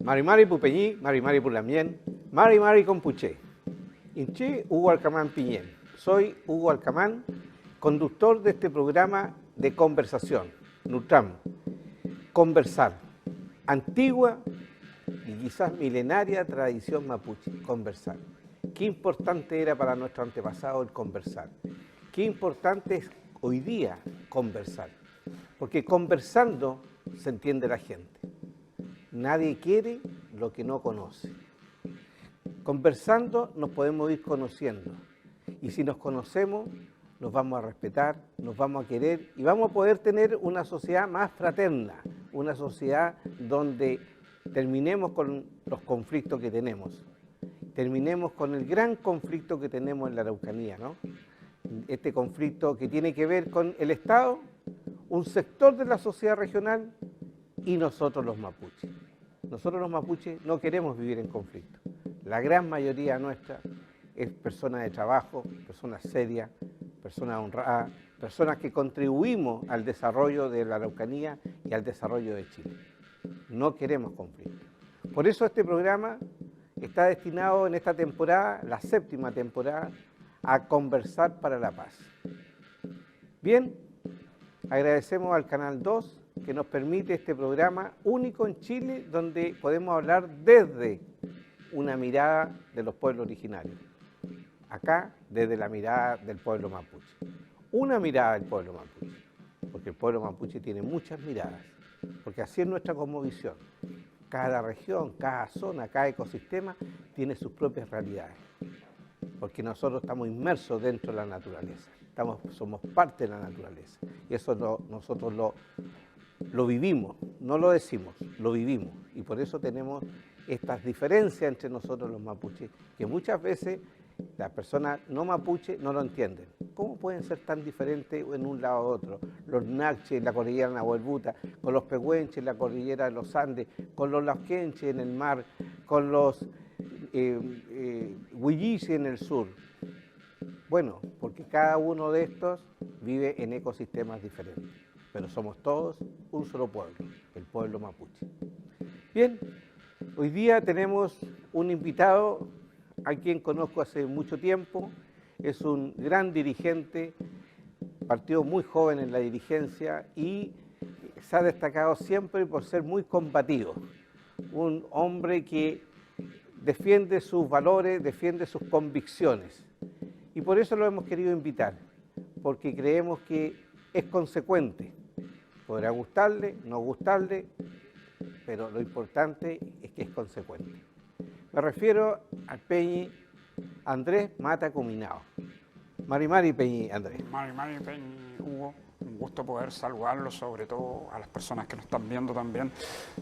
Mari Mari Pupeñí, Mari Mari Pulamien, Mari Mari Compuché. Inché Hugo Alcamán Piñén. Soy Hugo Alcamán, conductor de este programa de conversación, Nutram. Conversar. Antigua y quizás milenaria tradición mapuche, conversar. Qué importante era para nuestro antepasado el conversar. Qué importante es hoy día conversar. Porque conversando se entiende la gente. Nadie quiere lo que no conoce. Conversando nos podemos ir conociendo. Y si nos conocemos, nos vamos a respetar, nos vamos a querer y vamos a poder tener una sociedad más fraterna, una sociedad donde terminemos con los conflictos que tenemos, terminemos con el gran conflicto que tenemos en la Araucanía, ¿no? Este conflicto que tiene que ver con el Estado, un sector de la sociedad regional y nosotros los mapuches. Nosotros los mapuches no queremos vivir en conflicto. La gran mayoría nuestra es personas de trabajo, personas serias, personas honradas, personas que contribuimos al desarrollo de la Araucanía y al desarrollo de Chile. No queremos conflicto. Por eso este programa está destinado en esta temporada, la 7ª temporada, a conversar para la paz. Bien, agradecemos al Canal 2 que nos permite este programa único en Chile donde podemos hablar desde una mirada de los pueblos originarios. Acá, desde la mirada del pueblo mapuche. Una mirada del pueblo mapuche, porque el pueblo mapuche tiene muchas miradas, porque así es nuestra cosmovisión. Cada región, cada zona, cada ecosistema tiene sus propias realidades, porque nosotros estamos inmersos dentro de la naturaleza, somos parte de la naturaleza, y eso nosotros lo vivimos, no lo decimos, lo vivimos, y por eso tenemos estas diferencias entre nosotros los mapuches, que muchas veces las personas no mapuche no lo entienden. ¿Cómo pueden ser tan diferentes en un lado u otro? Los Nakche en la cordillera Nahuelbuta, con los Pehuenches en la cordillera de los Andes, con los Lauquenches en el mar, con los Huilliches en el sur. Bueno, porque cada uno de estos vive en ecosistemas diferentes, pero somos todos un solo pueblo, el pueblo mapuche. Bien, hoy día tenemos un invitado a quien conozco hace mucho tiempo, es un gran dirigente, partió muy joven en la dirigencia y se ha destacado siempre por ser muy combativo, un hombre que defiende sus valores, defiende sus convicciones y por eso lo hemos querido invitar, porque creemos que es consecuente, podrá gustarle, no gustarle, pero lo importante es que es consecuente. Me refiero al Peñi Andrés Mata Cuminao. Mari Mari Peñi Andrés. Mari Mari Peñi Hugo, un gusto poder saludarlos, sobre todo a las personas que nos están viendo también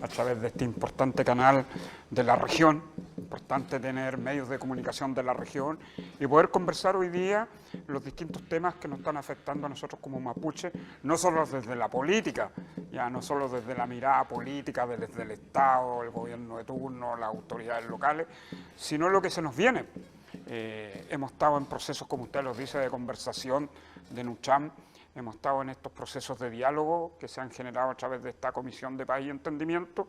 a través de este importante canal de la región. Importante tener medios de comunicación de la región y poder conversar hoy día los distintos temas que nos están afectando a nosotros como mapuche, no solo desde la política, ya no solo desde la mirada política, desde el Estado, el gobierno de turno, las autoridades locales, sino lo que se nos viene. Hemos estado en procesos, como usted los dice, de conversación, de Nutram, hemos estado en estos procesos de diálogo que se han generado a través de esta Comisión de Paz y Entendimiento,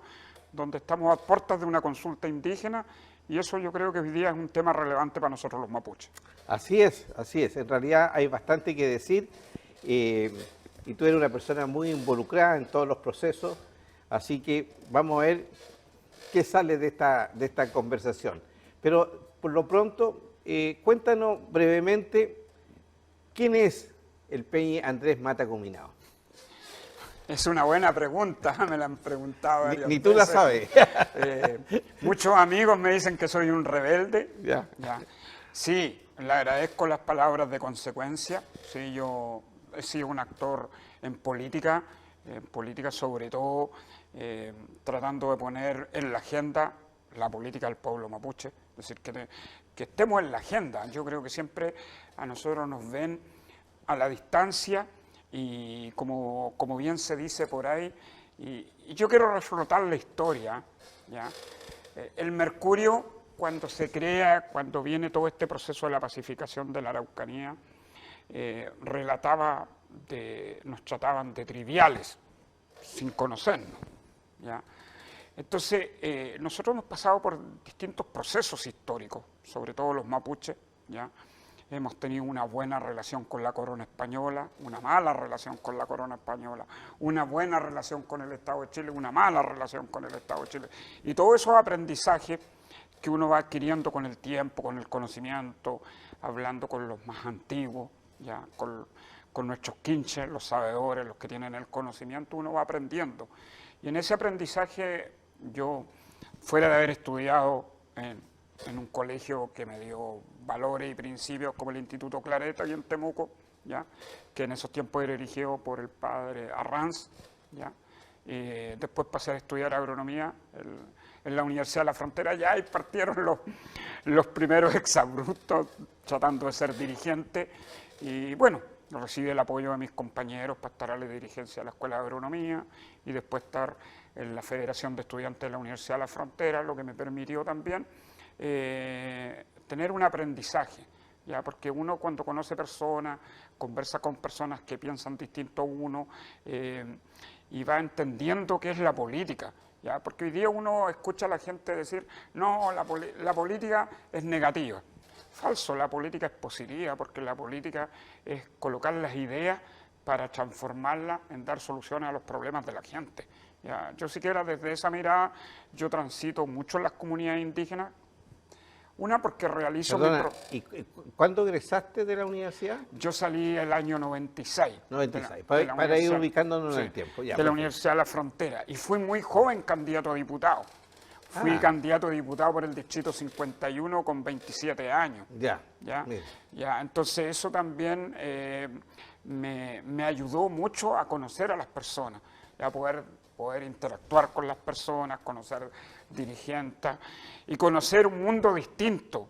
donde estamos a puertas de una consulta indígena y eso yo creo que hoy día es un tema relevante para nosotros los mapuches. Así es, en realidad hay bastante que decir y tú eres una persona muy involucrada en todos los procesos, así que vamos a ver qué sale de esta conversación. Pero por lo pronto, cuéntanos brevemente quién es el Peñi Andrés Mata Cuminao. Es una buena pregunta, me la han preguntado varias Ni tú veces. la sabes. Muchos amigos me dicen que soy un rebelde. Ya. Sí, le agradezco las palabras de consecuencia. Sí, yo he sido un actor en política sobre todo tratando de poner en la agenda la política del pueblo mapuche. Es decir, que estemos en la agenda. Yo creo que siempre a nosotros nos ven a la distancia y como bien se dice por ahí, y yo quiero reflotar la historia, ¿ya? El Mercurio, cuando se crea, cuando viene todo este proceso de la pacificación de la Araucanía, nos trataban de triviales, sin conocernos, ¿ya? Entonces, nosotros hemos pasado por distintos procesos históricos, sobre todo los mapuches, ¿ya? Hemos tenido una buena relación con la corona española, una mala relación con la corona española, una buena relación con el Estado de Chile, una mala relación con el Estado de Chile. Y todo esos aprendizajes que uno va adquiriendo con el tiempo, con el conocimiento, hablando con los más antiguos, ya, con nuestros quinches, los sabedores, los que tienen el conocimiento, uno va aprendiendo. Y en ese aprendizaje yo, fuera de haber estudiado en un colegio que me dio valores y principios como el Instituto Clareta aquí en Temuco, ¿ya? Que en esos tiempos era dirigido por el padre Arranz, ¿ya? Después pasé a estudiar agronomía en la Universidad de la Frontera, ya ahí partieron los primeros exabruptos tratando de ser dirigente y bueno, recibí el apoyo de mis compañeros para estar a la dirigencia de la Escuela de Agronomía y después estar en la Federación de Estudiantes de la Universidad de la Frontera, lo que me permitió también tener un aprendizaje, ¿ya? Porque uno cuando conoce personas, conversa con personas que piensan distinto a uno y va entendiendo qué es la política, ¿ya? Porque hoy día uno escucha a la gente decir, no, la política es negativa. Falso, la política es positiva, porque la política es colocar las ideas para transformarlas en dar soluciones a los problemas de la gente. ¿Ya? Yo siquiera desde esa mirada, yo transito mucho en las comunidades indígenas. Una, porque realizo... Perdona, ¿y cuándo egresaste de la universidad? Yo salí el año 96. 96, para ir ubicándonos en el tiempo. Ya, de la Universidad de la Frontera. Y fui muy joven candidato a diputado. Fui candidato a diputado por el Distrito 51 con 27 años. Ya, entonces eso también me ayudó mucho a conocer a las personas, a poder interactuar con las personas, conocer dirigentes y conocer un mundo distinto,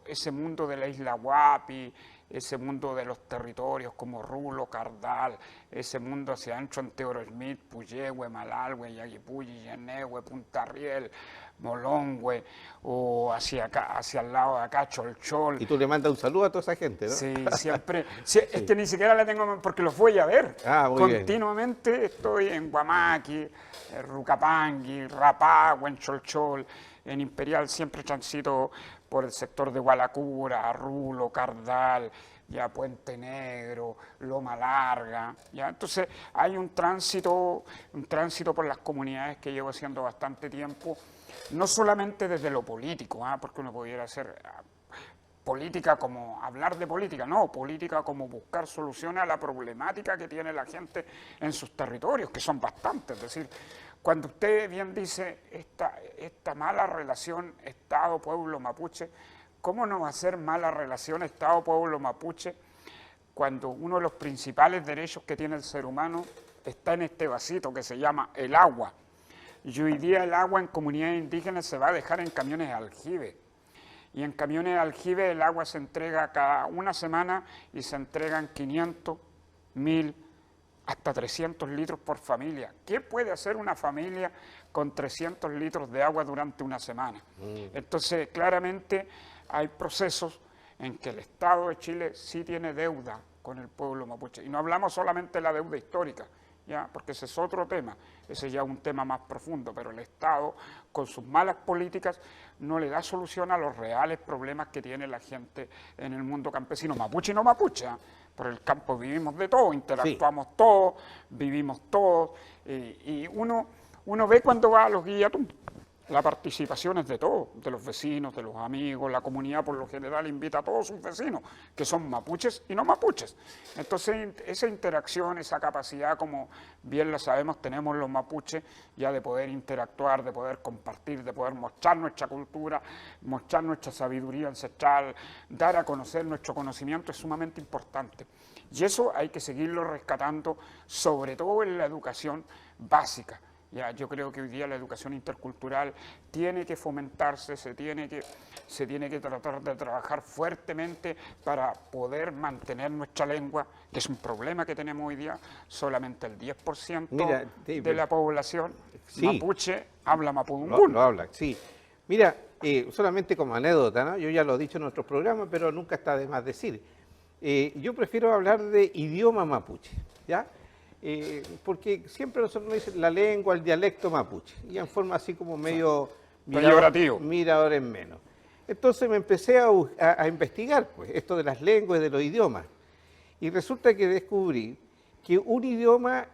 ese mundo de la isla Huapi, ese mundo de los territorios como Rulo, Cardal, ese mundo hacia adentro en Teoro Smith, Puyehue, Malalhue, Yaguipulli, Yenehue, Punta Riel, Molongüe, o hacia acá, hacia el lado de acá, Cholchol. Y tú le mandas un saludo a toda esa gente, ¿no? Sí, siempre. Sí, es que ni siquiera la tengo, porque los voy a ver. Continuamente bien. Estoy en Guamaqui, Rucapangui, Rapagua, en Cholchol, en Imperial, siempre transito por el sector de Gualacura, Rulo, Cardal, ya Puente Negro, Loma Larga, ya. Entonces hay un tránsito por las comunidades que llevo haciendo bastante tiempo, no solamente desde lo político, porque uno pudiera hacer política como hablar de política, no, política como buscar soluciones a la problemática que tiene la gente en sus territorios, que son bastantes, es decir, cuando usted bien dice esta mala relación Estado-pueblo mapuche, ¿cómo no va a ser mala relación Estado-pueblo mapuche cuando uno de los principales derechos que tiene el ser humano está en este vasito que se llama el agua? Y hoy día el agua en comunidades indígenas se va a dejar en camiones de aljibe. Y en camiones de aljibe el agua se entrega cada una semana y se entregan 500, 1000, hasta 300 litros por familia. ¿Qué puede hacer una familia con 300 litros de agua durante una semana? Entonces, claramente hay procesos en que el Estado de Chile sí tiene deuda con el pueblo mapuche. Y no hablamos solamente de la deuda histórica, ¿ya? Porque ese es otro tema, ese ya es un tema más profundo, pero el Estado, con sus malas políticas, no le da solución a los reales problemas que tiene la gente en el mundo campesino, mapuche y no mapuche, Por el campo vivimos de todo, interactuamos todos, vivimos todos, y uno ve cuando va a los guillatún, la participación es de todos, de los vecinos, de los amigos, la comunidad por lo general invita a todos sus vecinos, que son mapuches y no mapuches. Entonces esa interacción, esa capacidad, como bien la sabemos, tenemos los mapuches ya de poder interactuar, de poder compartir, de poder mostrar nuestra cultura, mostrar nuestra sabiduría ancestral, dar a conocer nuestro conocimiento es sumamente importante. Y eso hay que seguirlo rescatando, sobre todo en la educación básica. Ya, yo creo que hoy día la educación intercultural tiene que fomentarse, se tiene que tratar de trabajar fuertemente para poder mantener nuestra lengua, que es un problema que tenemos hoy día. Solamente el 10% de la población mapuche habla mapudungún. Lo habla, sí. Mira, solamente como anécdota, ¿no? Yo ya lo he dicho en nuestros programas, pero nunca está de más decir. Yo prefiero hablar de idioma mapuche, ¿ya? porque siempre nosotros nos dicen la lengua, el dialecto mapuche, y en forma así como medio peyorativo. Mirador en menos. Entonces me empecé a investigar pues, esto de las lenguas y de los idiomas, y resulta que descubrí que un idioma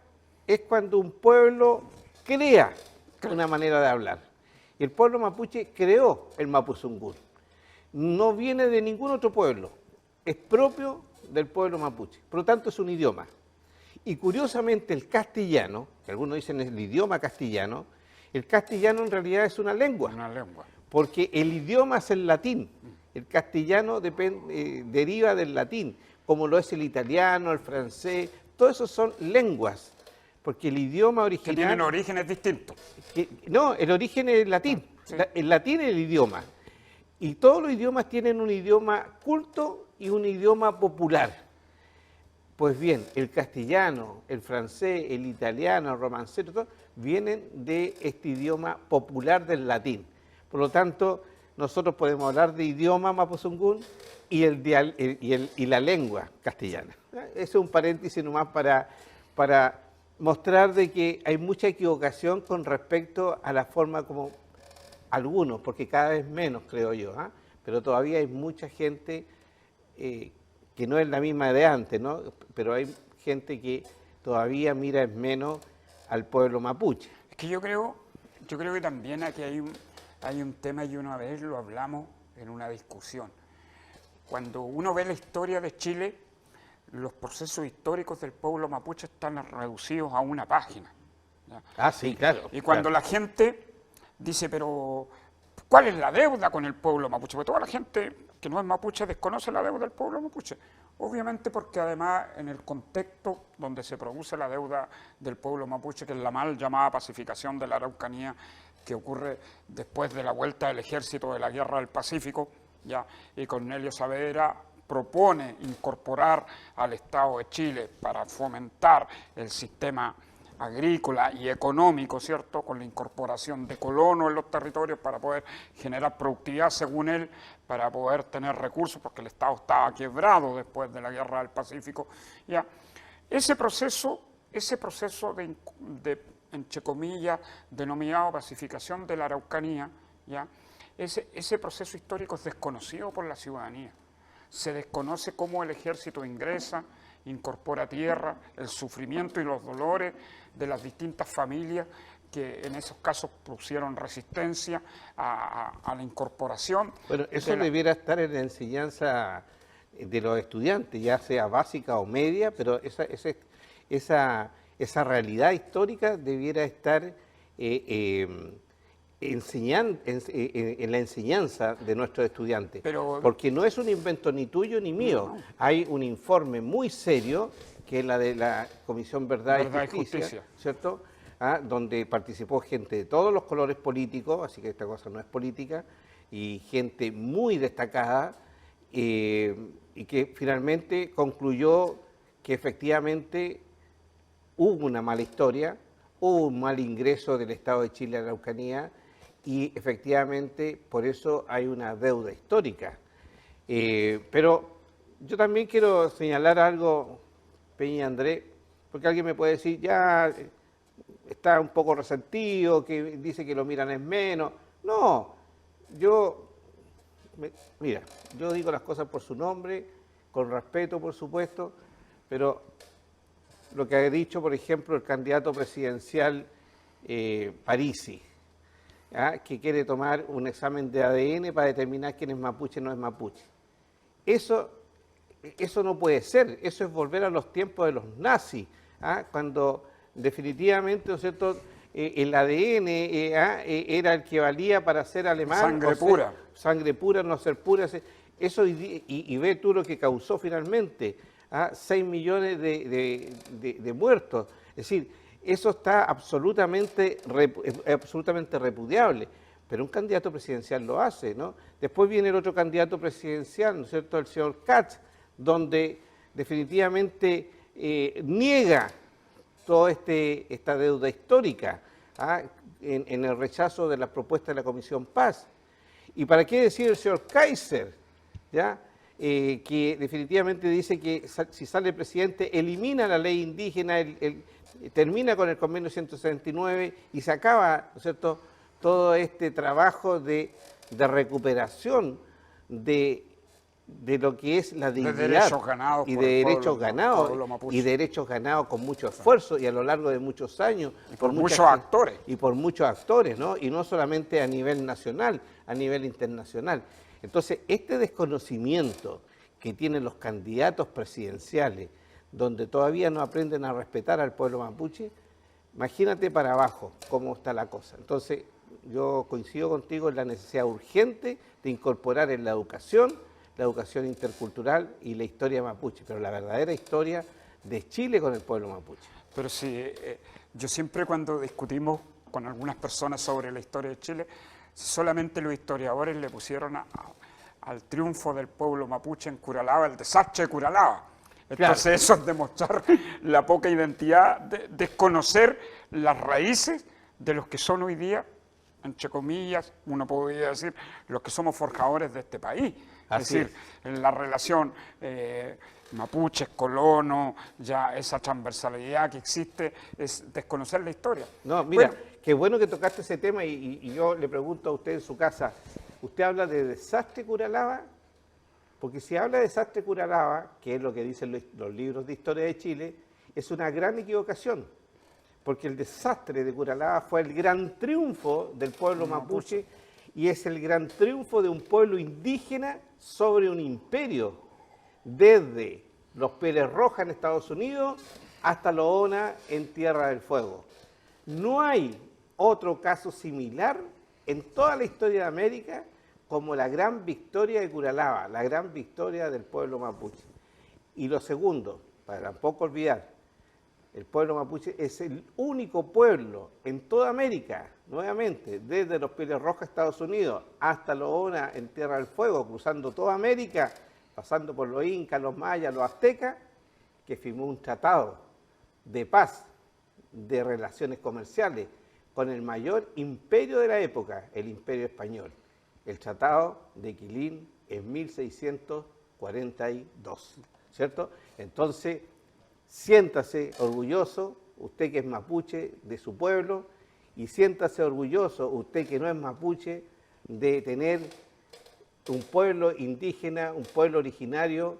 es cuando un pueblo crea una manera de hablar. Y el pueblo mapuche creó el mapuzungún. No viene de ningún otro pueblo, es propio del pueblo mapuche, por lo tanto es un idioma. Y curiosamente el castellano, que algunos dicen el idioma castellano, el castellano en realidad es una lengua. Una lengua. Porque el idioma es el latín, el castellano deriva del latín, como lo es el italiano, el francés, todo eso son lenguas, porque el idioma original... Que tienen orígenes distintos. No, el origen es el latín, Sí. El latín es el idioma, y todos los idiomas tienen un idioma culto y un idioma popular. Pues bien, el castellano, el francés, el italiano, el romancero, todo, vienen de este idioma popular del latín. Por lo tanto, nosotros podemos hablar de idioma mapuzungún y la lengua castellana. Ese es un paréntesis nomás para mostrar de que hay mucha equivocación con respecto a la forma como algunos, porque cada vez menos, creo yo, pero todavía hay mucha gente que no es la misma de antes, ¿no? Pero hay gente que todavía mira en menos al pueblo mapuche. Es que yo creo que también aquí hay un tema, y una vez lo hablamos en una discusión. Cuando uno ve la historia de Chile, los procesos históricos del pueblo mapuche están reducidos a una página, ¿ya? Ah, sí, claro. Y cuando la gente dice, pero ¿cuál es la deuda con el pueblo mapuche? Porque toda la gente que no es mapuche desconoce la deuda del pueblo mapuche. Obviamente porque además en el contexto donde se produce la deuda del pueblo mapuche, que es la mal llamada pacificación de la Araucanía, que ocurre después de la vuelta del ejército de la Guerra del Pacífico, ya, y Cornelio Saavedra propone incorporar al Estado de Chile para fomentar el sistema agrícola y económico, ¿cierto?, con la incorporación de colonos en los territorios para poder generar productividad, según él, para poder tener recursos, porque el Estado estaba quebrado después de la Guerra del Pacífico. Ya. Ese proceso de entre comillas, denominado pacificación de la Araucanía, ¿ya? Ese proceso histórico es desconocido por la ciudadanía. Se desconoce cómo el ejército ingresa, incorpora tierra, el sufrimiento y los dolores de las distintas familias que en esos casos pusieron resistencia a la incorporación. Bueno, eso debiera estar en la enseñanza de los estudiantes, ya sea básica o media, pero esa realidad histórica debiera estar en la enseñanza de nuestros estudiantes, porque no es un invento ni tuyo ni mío. No. Hay un informe muy serio, que es la de la Comisión Verdad y Justicia, ¿cierto?, donde participó gente de todos los colores políticos, así que esta cosa no es política, y gente muy destacada, y que finalmente concluyó que efectivamente hubo una mala historia, hubo un mal ingreso del Estado de Chile a la Araucanía, y efectivamente por eso hay una deuda histórica. Pero yo también quiero señalar algo, Peña y Andrés, porque alguien me puede decir, ya está un poco resentido, que dice que lo miran es menos. No, mira, yo digo las cosas por su nombre, con respeto, por supuesto, pero lo que ha dicho, por ejemplo, el candidato presidencial Parisi, que quiere tomar un examen de ADN para determinar quién es mapuche o no es mapuche. Eso no puede ser, eso es volver a los tiempos de los nazis, cuando definitivamente, ¿no es cierto?, el ADN era el que valía para ser alemán. Sangre pura. Sangre pura, no ser pura. Eso, y ve tú lo que causó finalmente, 6 millones de muertos. Es decir, eso está absolutamente repudiable, pero un candidato presidencial lo hace, ¿no? Después viene el otro candidato presidencial, ¿no es cierto?, el señor Katz, donde definitivamente niega toda esta deuda histórica en el rechazo de la propuesta de la Comisión Paz. ¿Y para qué decir el señor Kaiser, ¿ya?, que definitivamente dice que si sale presidente elimina la ley indígena, termina con el convenio 169 y se acaba, ¿no es cierto?, todo este trabajo de recuperación de lo que es la dignidad de derechos ganados y por de el derechos pueblo ganados mapuche. y derechos ganados con mucho esfuerzo y a lo largo de muchos años Y por muchos actores. y por muchos actores, ¿no? Y no solamente a nivel nacional, a nivel internacional. Entonces, este desconocimiento que tienen los candidatos presidenciales, donde todavía no aprenden a respetar al pueblo mapuche, imagínate para abajo cómo está la cosa. Entonces, yo coincido contigo en la necesidad urgente de incorporar en la educación intercultural y la historia mapuche, pero la verdadera historia de Chile con el pueblo mapuche. Pero sí, yo siempre cuando discutimos con algunas personas sobre la historia de Chile, solamente los historiadores le pusieron al triunfo del pueblo mapuche en Curalaba, el desastre de Curalaba. Entonces Claro. eso es demostrar la poca identidad, desconocer las raíces de los que son hoy día, entre comillas, uno podría decir, los que somos forjadores de este país. Así es decir, en la relación mapuches, colonos, ya esa transversalidad que existe, es desconocer la historia. No, mira, Bueno, qué bueno que tocaste ese tema y yo le pregunto a usted en su casa, ¿usted habla de desastre Curalaba? Porque si habla de desastre Curalaba, que es lo que dicen los libros de historia de Chile, es una gran equivocación, porque el desastre de Curalaba fue el gran triunfo del pueblo mapuche y es el gran triunfo de un pueblo indígena sobre un imperio, desde los Pérez Rojas en Estados Unidos hasta los Ona en Tierra del Fuego. No hay otro caso similar en toda la historia de América como la gran victoria de Curalaba, la gran victoria del pueblo mapuche. Y lo segundo, para tampoco olvidar, el pueblo mapuche es el único pueblo en toda América, nuevamente, desde los Pieles Rojas, Estados Unidos, hasta los Ona en Tierra del Fuego, cruzando toda América, pasando por los incas, los mayas, los aztecas, que firmó un tratado de paz, de relaciones comerciales, con el mayor imperio de la época, el Imperio Español, el Tratado de Quilín en 1642, ¿cierto? Entonces, siéntase orgulloso, usted que es mapuche, de su pueblo, y siéntase orgulloso, usted que no es mapuche, de tener un pueblo indígena, un pueblo originario,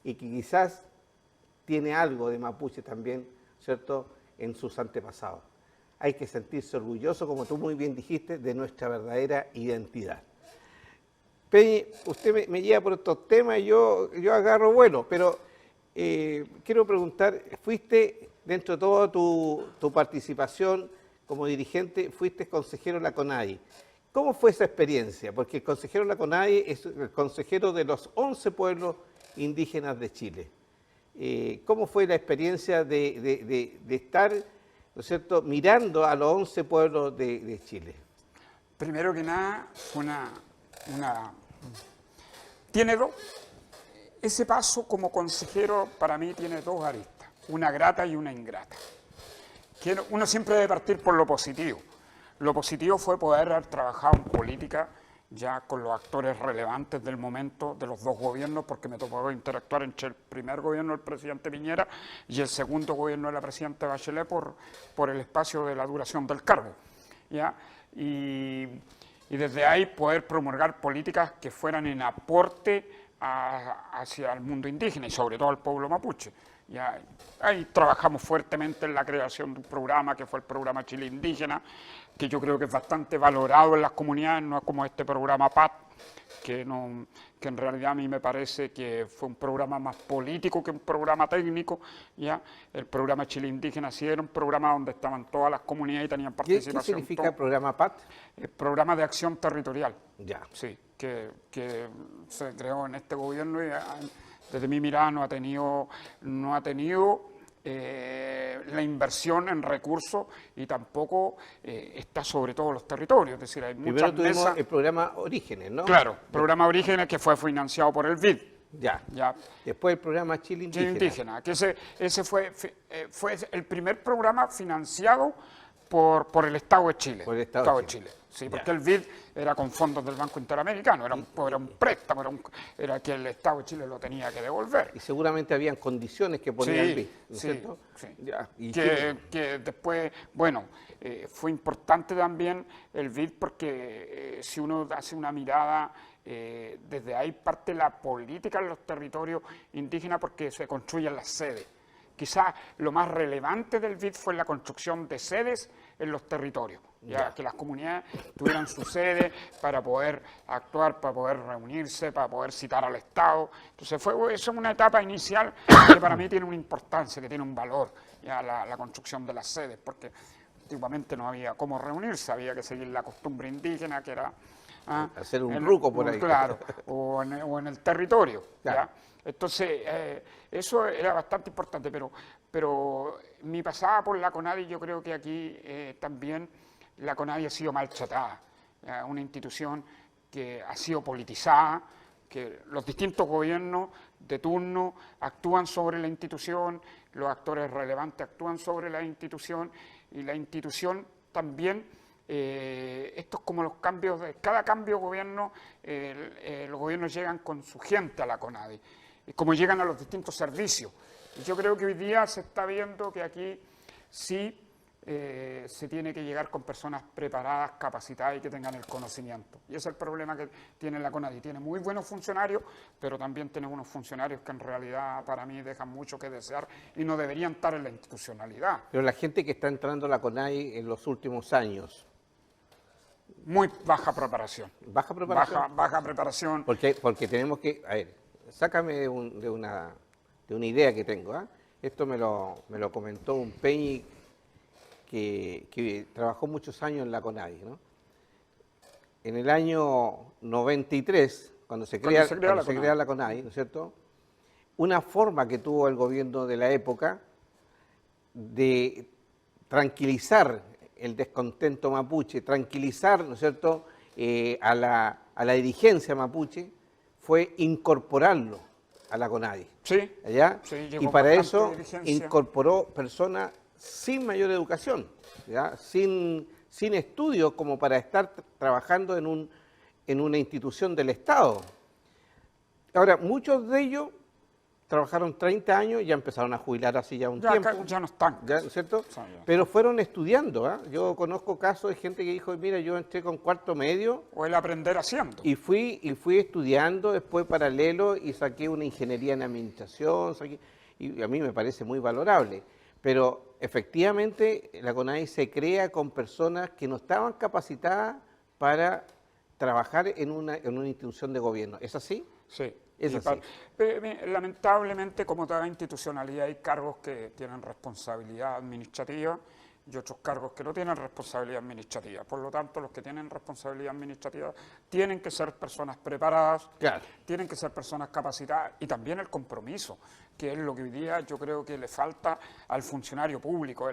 y que quizás tiene algo de mapuche también, ¿cierto?, en sus antepasados. Hay que sentirse orgulloso, como tú muy bien dijiste, de nuestra verdadera identidad. Peñi, usted me lleva por estos temas y yo agarro vuelo, pero quiero preguntar, fuiste, dentro de toda tu participación como dirigente, fuiste consejero de la CONADI. ¿Cómo fue esa experiencia? Porque el consejero de la CONADI es el consejero de los 11 pueblos indígenas de Chile. ¿Cómo fue la experiencia de estar, ¿no es cierto?, mirando a los 11 pueblos de Chile? primero que nada, fue tiene dos. Ese paso como consejero para mí tiene dos aristas, una grata y una ingrata. Uno siempre debe partir por lo positivo. Lo positivo fue poder haber trabajado en política ya con los actores relevantes del momento de los dos gobiernos, porque me tocó interactuar entre el primer gobierno del presidente Piñera y el segundo gobierno de la presidenta Bachelet por el espacio de la duración del cargo, ¿ya? Y desde ahí poder promulgar políticas que fueran en aporte hacia el mundo indígena y sobre todo al pueblo mapuche. Ya, ahí trabajamos fuertemente en la creación de un programa que fue el programa Chile Indígena, que yo creo que es bastante valorado en las comunidades, no es como este programa PAT, que en realidad a mí me parece que fue un programa más político que un programa técnico. ¿Ya? El programa Chile Indígena sí era un programa donde estaban todas las comunidades y tenían participación. ¿Qué significa el programa PAT? El programa de acción territorial. Ya. Sí, que se creó en este gobierno y desde mi mirada no ha tenido la inversión en recursos y tampoco está sobre todos los territorios. Es decir, hay muchas Primero tuvimos mesas. el programa Orígenes, ¿no? Claro, programa Orígenes que fue financiado por el BID. Ya. Ya. Después el programa Chile Indígena. Chile Indígena, que ese fue el primer programa financiado por el Estado de Chile. Por el Estado de Chile. Sí, porque el BID era con fondos del Banco Interamericano, era un préstamo, era que el Estado de Chile lo tenía que devolver. Y seguramente habían condiciones que ponía el BID, ¿no es sí, cierto? sí. Ya, y Que después, bueno, fue importante también el BID porque si uno hace una mirada, desde ahí parte la política en los territorios indígenas porque se construyen las sedes. Quizás lo más relevante del BID fue la construcción de sedes en los territorios, ya que las comunidades tuvieran su sede para poder actuar, para poder reunirse, para poder citar al Estado. Entonces eso es una etapa inicial que para mí tiene una importancia, que tiene un valor, ya la construcción de las sedes, porque antiguamente no había cómo reunirse, había que seguir la costumbre indígena, que era hacer un ruco por ahí. Claro, o en el territorio. Claro. ¿Ya? Entonces, eso era bastante importante, pero mi pasada por la CONADI, yo creo que aquí también la CONADI ha sido maltratada, una institución que ha sido politizada, que los distintos gobiernos de turno actúan sobre la institución, los actores relevantes actúan sobre la institución, y la institución también, esto es como los cambios, cada cambio de gobierno, los gobiernos llegan con su gente a la CONADI, como llegan a los distintos servicios. Y yo creo que hoy día se está viendo que aquí sí se tiene que llegar con personas preparadas, capacitadas y que tengan el conocimiento. Y ese es el problema que tiene la CONADI. Tiene muy buenos funcionarios, pero también tiene unos funcionarios que en realidad para mí dejan mucho que desear y no deberían estar en la institucionalidad. Pero la gente que está entrando a la CONADI en los últimos años... Muy baja preparación. ¿Baja preparación? Baja preparación. Porque tenemos que... A ver, sácame de una idea que tengo. Esto me lo comentó un Peñi que trabajó muchos años en la CONADI, ¿no? En el año 93, cuando se crea la CONADI, ¿no es cierto? Una forma que tuvo el gobierno de la época de tranquilizar el descontento mapuche, tranquilizar, ¿no es cierto?, a la dirigencia mapuche, fue incorporarlo a la CONADI. Sí. ¿Ya? Sí, y para eso incorporó personas sin mayor educación, ¿ya? Sin estudios como para estar trabajando en una institución del Estado. Ahora, muchos de ellos trabajaron 30 años y ya empezaron a jubilar así ya un tiempo. Ya no están. ¿Ya, ¿cierto? Pero fueron estudiando. Yo conozco casos de gente que dijo, mira, yo entré con cuarto medio. O el aprender haciendo. Y fui estudiando después paralelo y saqué una ingeniería en administración. Y a mí me parece muy valorable. Pero efectivamente la CONADI se crea con personas que no estaban capacitadas para trabajar en una institución de gobierno. ¿Es así? Sí. Es así. Lamentablemente, como toda institucionalidad, hay cargos que tienen responsabilidad administrativa y otros cargos que no tienen responsabilidad administrativa. Por lo tanto, los que tienen responsabilidad administrativa tienen que ser personas preparadas, claro, tienen que ser personas capacitadas y también el compromiso, que es lo que hoy día yo creo que le falta al funcionario público,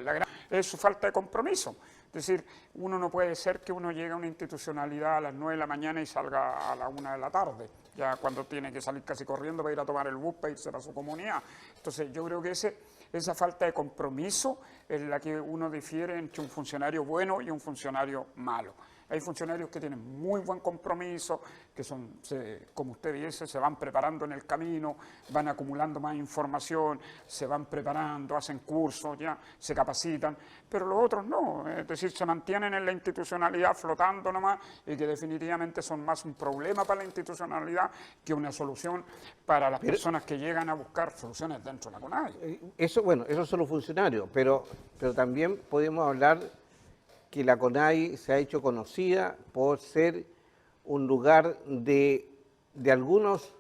es su falta de compromiso. Es decir, uno no puede ser que uno llegue a una institucionalidad a las 9 de la mañana y salga a la 1 de la tarde, ya cuando tiene que salir casi corriendo para ir a tomar el bus, para irse para su comunidad. Entonces yo creo que esa falta de compromiso es la que uno difiere entre un funcionario bueno y un funcionario malo. Hay funcionarios que tienen muy buen compromiso, que como usted dice, se van preparando en el camino, van acumulando más información, se van preparando, hacen cursos, ya se capacitan, pero los otros no, es decir, se mantienen en la institucionalidad flotando nomás y que definitivamente son más un problema para la institucionalidad que una solución para las personas que llegan a buscar soluciones dentro de la CONADI. Eso son los funcionarios, pero también podemos hablar que la CONADI se ha hecho conocida por ser un lugar de algunos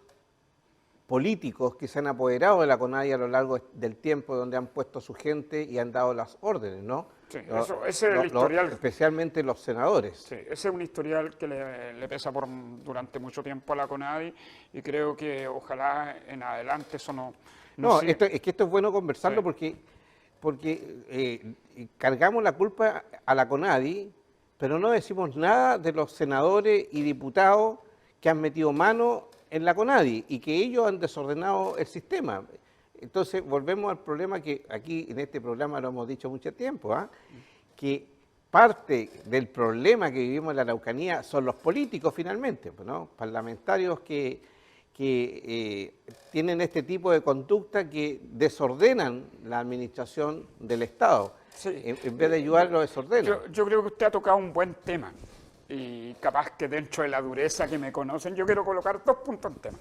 políticos que se han apoderado de la CONADI a lo largo del tiempo, donde han puesto a su gente y han dado las órdenes, ¿no? Sí, ese es el historial. Especialmente los senadores. Sí, ese es un historial que le pesa durante mucho tiempo a la CONADI y creo que ojalá en adelante eso no es que esto es bueno conversarlo, sí, porque cargamos la culpa a la CONADI, pero no decimos nada de los senadores y diputados que han metido mano en la CONADI y que ellos han desordenado el sistema. Entonces volvemos al problema que aquí en este programa lo hemos dicho mucho tiempo, que parte del problema que vivimos en la Araucanía son los políticos finalmente, ¿no? Parlamentarios que tienen este tipo de conducta que desordenan la administración del Estado. Sí. En vez de ayudar, lo desordenan. Yo creo que usted ha tocado un buen tema y capaz que dentro de la dureza que me conocen, yo quiero colocar 2 puntos en tema.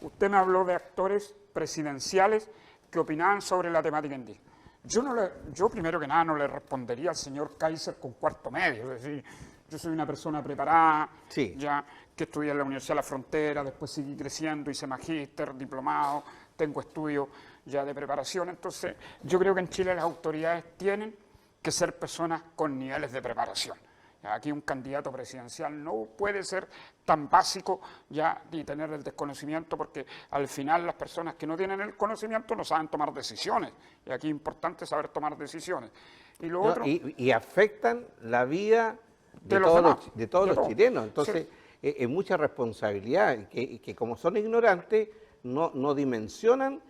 Usted me habló de actores presidenciales que opinaban sobre la temática indígena. Yo primero que nada no le respondería al señor Kaiser con cuarto medio, es decir, yo soy una persona preparada, Sí. ya que estudié en la Universidad de la Frontera, después seguí creciendo, hice magíster, diplomado, tengo estudios ya de preparación, entonces yo creo que en Chile las autoridades tienen que ser personas con niveles de preparación. Aquí un candidato presidencial no puede ser tan básico ya ni tener el desconocimiento, porque al final las personas que no tienen el conocimiento no saben tomar decisiones. Y aquí es importante saber tomar decisiones. Y lo otro, y afectan la vida de todos los chilenos. Entonces, es mucha responsabilidad que como son ignorantes, no dimensionan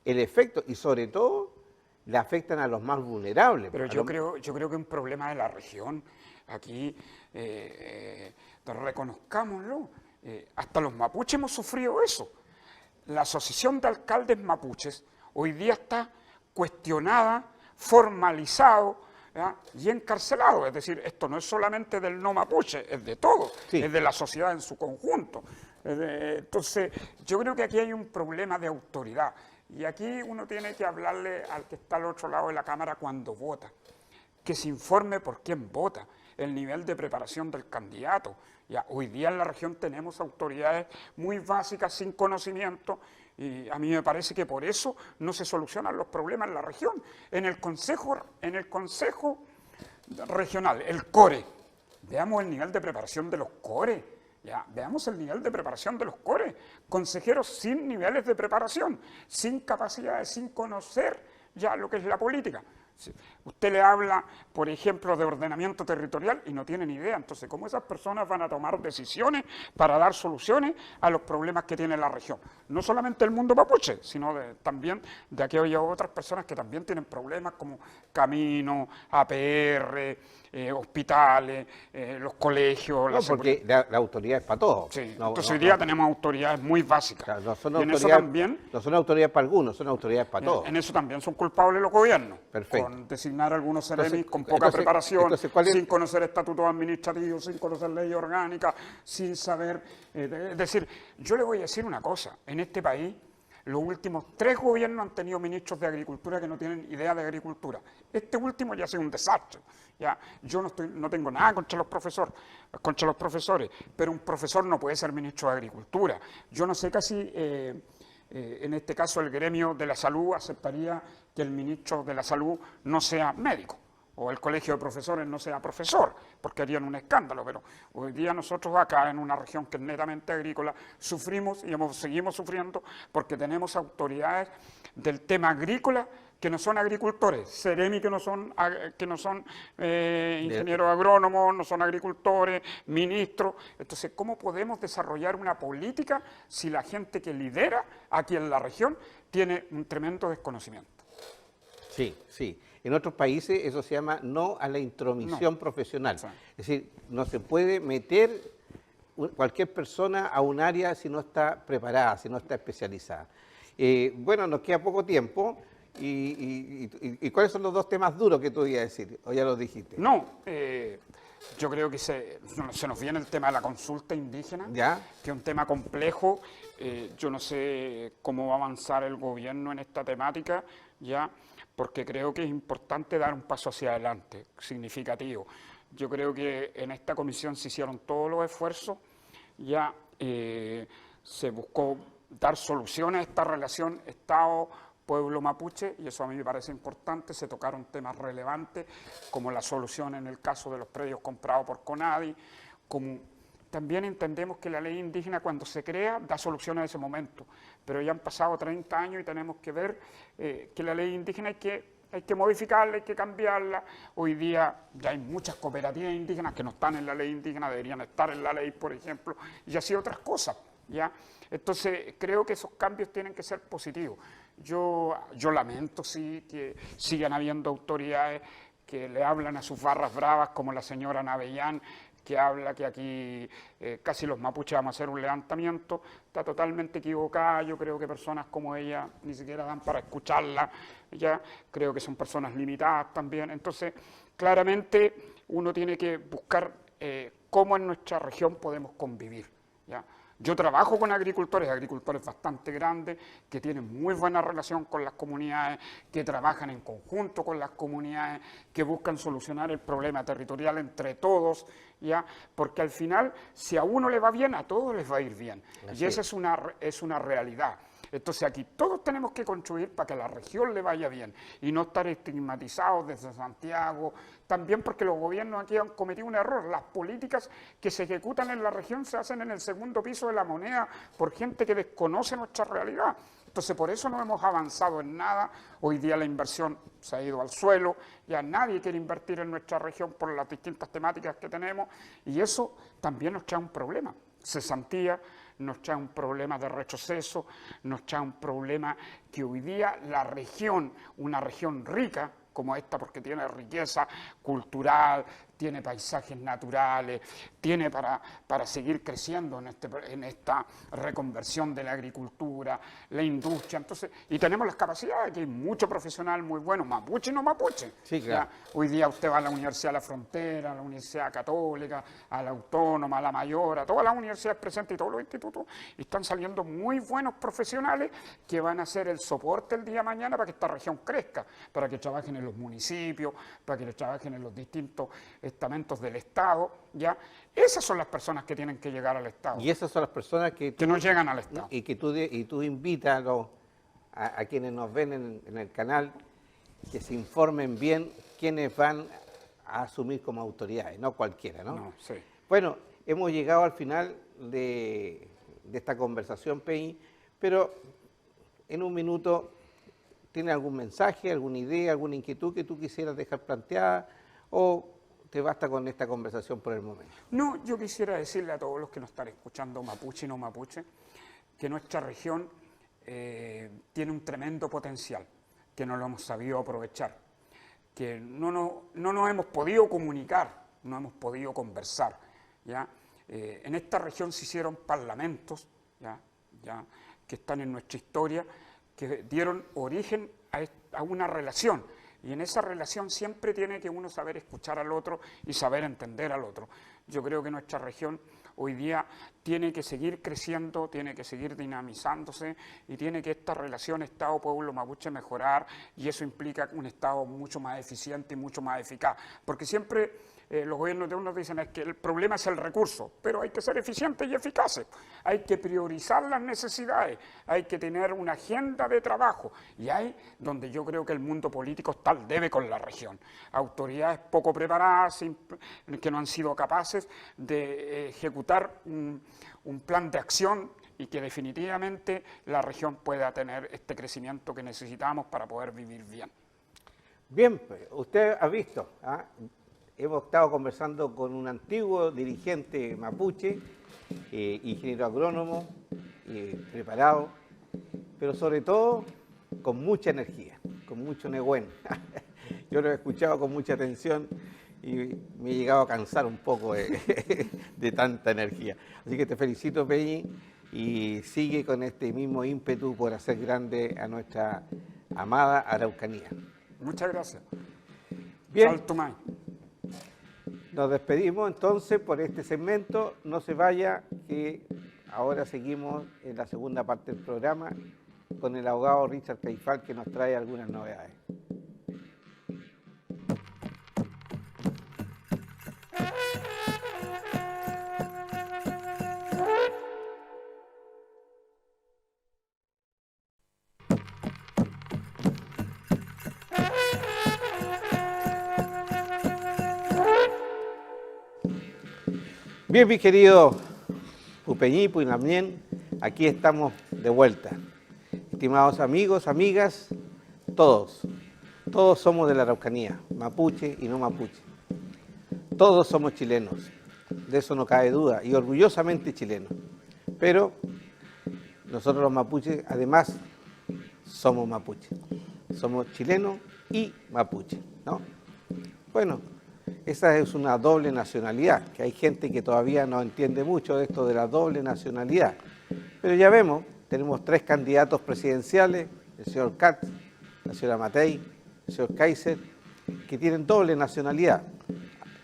el efecto y sobre todo le afectan a los más vulnerables. Pero yo creo que es un problema de la región. Aquí, reconozcámoslo, hasta los mapuches hemos sufrido eso. La Asociación de Alcaldes Mapuches hoy día está cuestionada, formalizado, ¿ya? Y encarcelado. Es decir, esto no es solamente del no mapuche, es de todo, Sí. es de la sociedad en su conjunto. Entonces, yo creo que aquí hay un problema de autoridad. Y aquí uno tiene que hablarle al que está al otro lado de la Cámara cuando vota, que se informe por quién vota, el nivel de preparación del candidato. Ya, hoy día en la región tenemos autoridades muy básicas, sin conocimiento, y a mí me parece que por eso no se solucionan los problemas en la región. En el Consejo Regional, el CORE, veamos el nivel de preparación de los CORE. Ya, veamos el nivel de preparación de los CORE, consejeros sin niveles de preparación, sin capacidades, sin conocer ya lo que es la política. Usted le habla, por ejemplo, de ordenamiento territorial y no tiene ni idea. Entonces, ¿cómo esas personas van a tomar decisiones para dar soluciones a los problemas que tiene la región? No solamente el mundo mapuche, sino también de aquellas otras personas que también tienen problemas como caminos, APR, hospitales, los colegios. No, porque la autoridad es para todos. Sí, entonces hoy día tenemos autoridades muy básicas. Claro, no son autoridades para algunos, son autoridades para todos. En eso también son culpables los gobiernos. Perfecto. Con designar algunos seremis con poca preparación, sin conocer estatutos administrativos, sin conocer leyes orgánicas, sin saber. Es decir, yo le voy a decir una cosa, en este país los últimos 3 gobiernos han tenido ministros de Agricultura que no tienen idea de agricultura. Este último ya ha sido un desastre. Ya, yo no tengo nada contra los profesores, pero un profesor no puede ser ministro de Agricultura. Yo no sé casi, en este caso el gremio de la salud aceptaría que el ministro de la salud no sea médico, o el colegio de profesores no sea profesor, porque harían un escándalo, pero hoy día nosotros acá en una región que es netamente agrícola sufrimos y seguimos sufriendo porque tenemos autoridades del tema agrícola que no son agricultores, seremi que no son ingenieros agrónomos, no son agricultores, ministros. Entonces, ¿cómo podemos desarrollar una política si la gente que lidera aquí en la región tiene un tremendo desconocimiento? Sí, sí. En otros países eso se llama no a la intromisión profesional. Sí. Es decir, no se puede meter cualquier persona a un área si no está preparada, si no está especializada. Bueno, nos queda poco tiempo. ¿Y cuáles son los 2 temas duros que tú ibas a decir? ¿O ya los dijiste? No, yo creo que se nos viene el tema de la consulta indígena, ¿ya? Que es un tema complejo. Yo no sé cómo va a avanzar el gobierno en esta temática, ya, porque creo que es importante dar un paso hacia adelante, significativo. Yo creo que en esta comisión se hicieron todos los esfuerzos, ya se buscó dar soluciones a esta relación Estado-pueblo mapuche, y eso a mí me parece importante. Se tocaron temas relevantes, como la solución en el caso de los predios comprados por CONADI, como también entendemos que la ley indígena cuando se crea da solución a ese momento, pero ya han pasado 30 años y tenemos que ver que la ley indígena hay que modificarla, hay que cambiarla. Hoy día ya hay muchas cooperativas indígenas que no están en la ley indígena, deberían estar en la ley, por ejemplo, y así otras cosas, ¿ya? Entonces, creo que esos cambios tienen que ser positivos. Yo lamento, sí, que sigan habiendo autoridades que le hablan a sus barras bravas, como la señora Navellán, que habla que aquí casi los mapuches vamos a hacer un levantamiento, está totalmente equivocada. Yo creo que personas como ella ni siquiera dan para escucharla, ya creo que son personas limitadas también. Entonces, claramente uno tiene que buscar cómo en nuestra región podemos convivir, ¿ya? Yo trabajo con agricultores bastante grandes, que tienen muy buena relación con las comunidades, que trabajan en conjunto con las comunidades, que buscan solucionar el problema territorial entre todos, ¿ya? Porque al final, si a uno le va bien, a todos les va a ir bien. Y esa es una realidad. Entonces aquí todos tenemos que contribuir para que a la región le vaya bien y no estar estigmatizados desde Santiago, también porque los gobiernos aquí han cometido un error. Las políticas que se ejecutan en la región se hacen en el segundo piso de la moneda por gente que desconoce nuestra realidad. Entonces por eso no hemos avanzado en nada. Hoy día la inversión se ha ido al suelo, ya nadie quiere invertir en nuestra región por las distintas temáticas que tenemos y eso también nos trae un problema. Cesantía, nos trae un problema de retroceso, nos trae un problema que hoy día la región, una región rica como esta, porque tiene riqueza cultural, tiene paisajes naturales, tiene para seguir creciendo en esta reconversión de la agricultura, la industria, entonces, y tenemos las capacidades, que hay mucho profesional muy bueno, mapuche y no mapuche. Sí, claro. Hoy día usted va a la Universidad de la Frontera, a la Universidad Católica, a la Autónoma, a la Mayor, a todas las universidades presentes y todos los institutos, y están saliendo muy buenos profesionales que van a hacer el soporte el día de mañana para que esta región crezca, para que trabajen en los municipios, para que trabajen en los distintos estamentos del Estado, ¿ya? Esas son las personas que tienen que llegar al Estado. Y esas son las personas que no llegan al Estado. Y que tú invitas a quienes nos ven en el canal, que se informen bien quiénes van a asumir como autoridades, no cualquiera, ¿no? No, sí. Bueno, hemos llegado al final de esta conversación, Peñi, pero en un minuto, ¿tiene algún mensaje, alguna idea, alguna inquietud que tú quisieras dejar planteada o te basta con esta conversación por el momento? No, yo quisiera decirle a todos los que nos están escuchando, mapuche y no mapuche, que nuestra región tiene un tremendo potencial, que no lo hemos sabido aprovechar, que no nos hemos podido comunicar, no hemos podido conversar, ¿ya? En esta región se hicieron parlamentos, ¿ya? Que están en nuestra historia, que dieron origen a una relación, y en esa relación siempre tiene que uno saber escuchar al otro y saber entender al otro. Yo creo que nuestra región hoy día tiene que seguir creciendo, tiene que seguir dinamizándose y tiene que esta relación Estado-pueblo mapuche mejorar, y eso implica un Estado mucho más eficiente y mucho más eficaz, porque siempre los gobiernos de unos dicen es que el problema es el recurso, pero hay que ser eficientes y eficaces, hay que priorizar las necesidades, hay que tener una agenda de trabajo, y ahí donde yo creo que el mundo político está al debe con la región. Autoridades poco preparadas, que no han sido capaces de ejecutar un plan de acción y que definitivamente la región pueda tener este crecimiento que necesitamos para poder vivir bien. Bien, pues, usted ha visto, ¿ah? Hemos estado conversando con un antiguo dirigente mapuche, ingeniero agrónomo, preparado, pero sobre todo con mucha energía, con mucho negüen. Yo lo he escuchado con mucha atención y me he llegado a cansar un poco de tanta energía. Así que te felicito, Peñi, y sigue con este mismo ímpetu por hacer grande a nuestra amada Araucanía. Muchas gracias. Bien. Salto más. Nos despedimos entonces por este segmento. No se vaya, que ahora seguimos en la segunda parte del programa con el abogado Richard Caifal, que nos trae algunas novedades. Bien, mi querido Pupeñí, Puinamien, aquí estamos de vuelta. Estimados amigos, amigas, todos somos de la Araucanía, mapuche y no mapuche. Todos somos chilenos, de eso no cabe duda, y orgullosamente chilenos. Pero nosotros los mapuches, además, somos mapuches. Somos chilenos y mapuche, ¿no? Bueno, esa es una doble nacionalidad, que hay gente que todavía no entiende mucho de esto de la doble nacionalidad. Pero ya vemos, tenemos 3 candidatos presidenciales, el señor Katz, la señora Matei, el señor Kaiser, que tienen doble nacionalidad,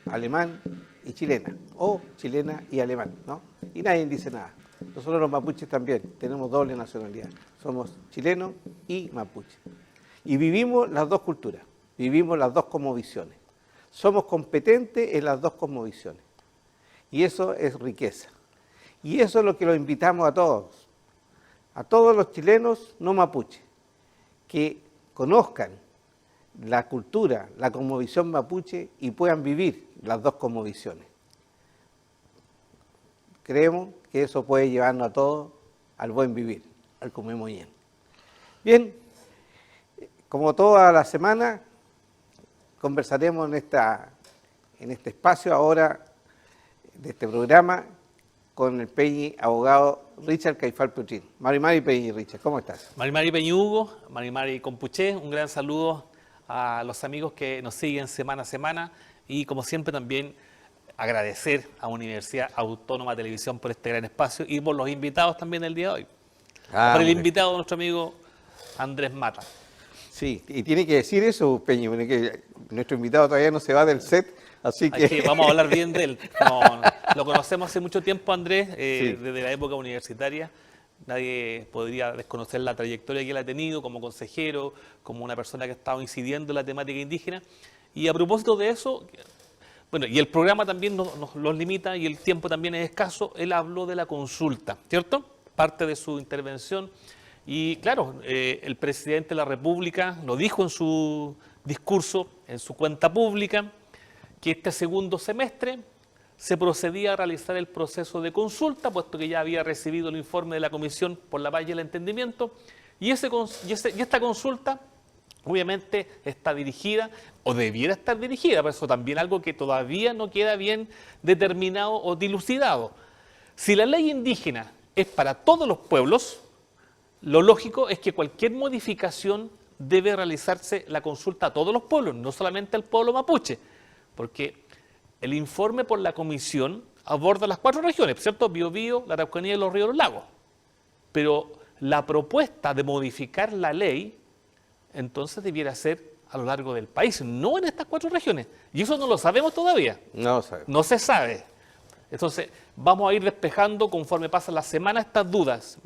alemán y chilena, o chilena y alemán, ¿no? Y nadie dice nada. Nosotros los mapuches también tenemos doble nacionalidad, somos chilenos y mapuches. Y vivimos las dos culturas, vivimos las dos cosmovisiones. Somos competentes en las dos cosmovisiones. Y eso es riqueza. Y eso es lo que los invitamos a todos los chilenos no mapuches, que conozcan la cultura, la cosmovisión mapuche y puedan vivir las dos cosmovisiones. Creemos que eso puede llevarnos a todos al buen vivir, al comer muy bien. Bien, como toda la semana, conversaremos en este espacio ahora de este programa con el Peñi abogado Richard Caifal Petrín. Mari Peñi, Richard, ¿cómo estás? Mari Peñi Hugo, Mari Compuché, un gran saludo a los amigos que nos siguen semana a semana y como siempre también agradecer a Universidad Autónoma de Televisión por este gran espacio y por los invitados también del día de hoy. Por el invitado, nuestro amigo Andrés Mata. Sí, y tiene que decir eso, Peñi, que nuestro invitado todavía no se va del set, así que... Aquí vamos a hablar bien de él. No, lo conocemos hace mucho tiempo, Andrés, sí, desde la época universitaria. Nadie podría desconocer la trayectoria que él ha tenido como consejero, como una persona que ha estado incidiendo en la temática indígena. Y a propósito de eso, bueno, y el programa también nos los limita y el tiempo también es escaso, él habló de la consulta, ¿cierto? Parte de su intervención. Y claro, el presidente de la República lo dijo en su discurso, en su cuenta pública, que este segundo semestre se procedía a realizar el proceso de consulta, puesto que ya había recibido el informe de la Comisión por la Paz y el Entendimiento, y esta consulta obviamente está dirigida, o debiera estar dirigida, pero eso también es algo que todavía no queda bien determinado o dilucidado. Si la ley indígena es para todos los pueblos, lo lógico es que cualquier modificación debe realizarse la consulta a todos los pueblos, no solamente al pueblo mapuche, porque el informe por la comisión aborda las 4 regiones, ¿cierto? Biobío, la Araucanía y los ríos y los lagos. Pero la propuesta de modificar la ley, entonces debiera ser a lo largo del país, no en estas 4 regiones. Y eso no lo sabemos todavía. No lo sabemos. No se sabe. Entonces, vamos a ir despejando conforme pasan las semanas estas dudas.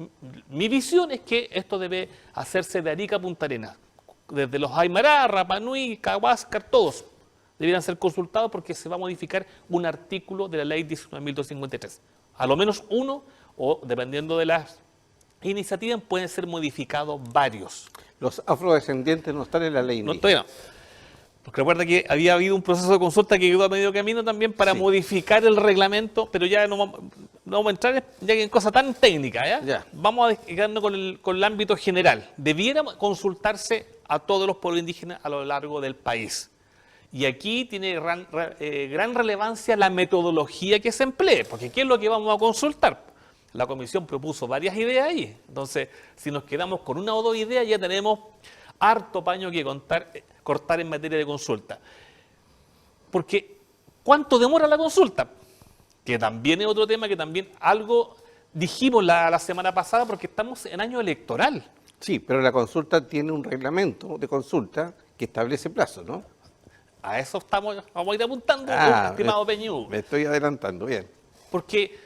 Mi visión es que esto debe hacerse de Arica a Punta Arenas. Desde los Aymará, Rapa Nui, Cahuáscar, todos debieran ser consultados porque se va a modificar un artículo de la ley 19.253. A lo menos uno, o dependiendo de las iniciativas, pueden ser modificados varios. Los afrodescendientes no están en la ley indígena. No, todavía no. Porque recuerda que había habido un proceso de consulta que quedó a medio camino también para modificar el reglamento, pero ya no vamos a entrar ya en cosas tan técnicas. ¿Ya? Vamos a quedarnos con el ámbito general. Debiera consultarse a todos los pueblos indígenas a lo largo del país. Y aquí tiene gran relevancia la metodología que se emplee, porque ¿qué es lo que vamos a consultar? La comisión propuso varias ideas ahí. Entonces, si nos quedamos con una o 2 ideas, ya tenemos harto paño que cortar en materia de consulta. Porque, ¿cuánto demora la consulta? Que también es otro tema que también algo dijimos la semana pasada, porque estamos en año electoral. Sí, pero la consulta tiene un reglamento de consulta que establece plazo, ¿no? A eso vamos a ir apuntando, estimado Peñú. Me estoy adelantando, bien. Porque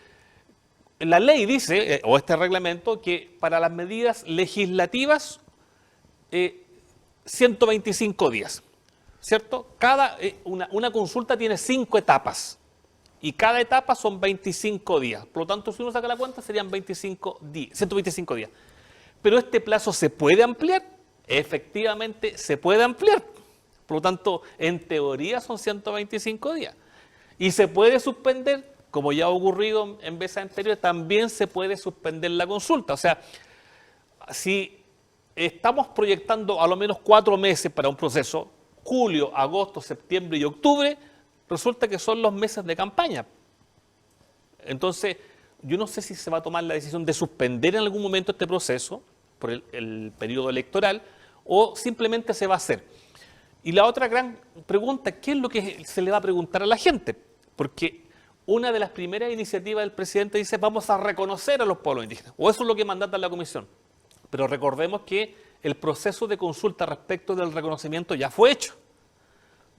la ley dice, o este reglamento, que para las medidas legislativas, 125 días, ¿cierto? Una consulta tiene 5 etapas y cada etapa son 25 días. Por lo tanto, si uno saca la cuenta, serían 125 días. Pero este plazo se puede ampliar, efectivamente se puede ampliar. Por lo tanto, en teoría son 125 días. Y se puede suspender, como ya ha ocurrido en veces anteriores, también se puede suspender la consulta. O sea, si estamos proyectando a lo menos 4 meses para un proceso, julio, agosto, septiembre y octubre, resulta que son los meses de campaña. Entonces, yo no sé si se va a tomar la decisión de suspender en algún momento este proceso por el periodo electoral o simplemente se va a hacer. Y la otra gran pregunta, ¿qué es lo que se le va a preguntar a la gente? Porque una de las primeras iniciativas del presidente dice, vamos a reconocer a los pueblos indígenas, o eso es lo que mandata la comisión. Pero recordemos que el proceso de consulta respecto del reconocimiento ya fue hecho.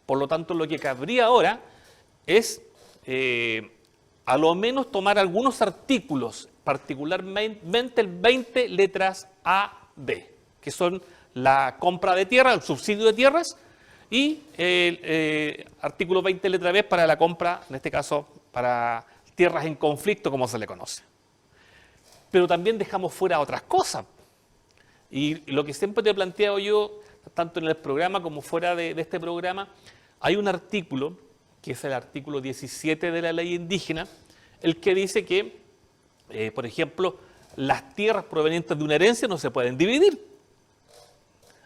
Por lo tanto, lo que cabría ahora es a lo menos tomar algunos artículos, particularmente el 20 letras A, B, que son la compra de tierra, el subsidio de tierras, y el artículo 20 letra B para la compra, en este caso, para tierras en conflicto, como se le conoce. Pero también dejamos fuera otras cosas. Y lo que siempre te he planteado yo, tanto en el programa como fuera de este programa, hay un artículo, que es el artículo 17 de la ley indígena, el que dice que, por ejemplo, las tierras provenientes de una herencia no se pueden dividir.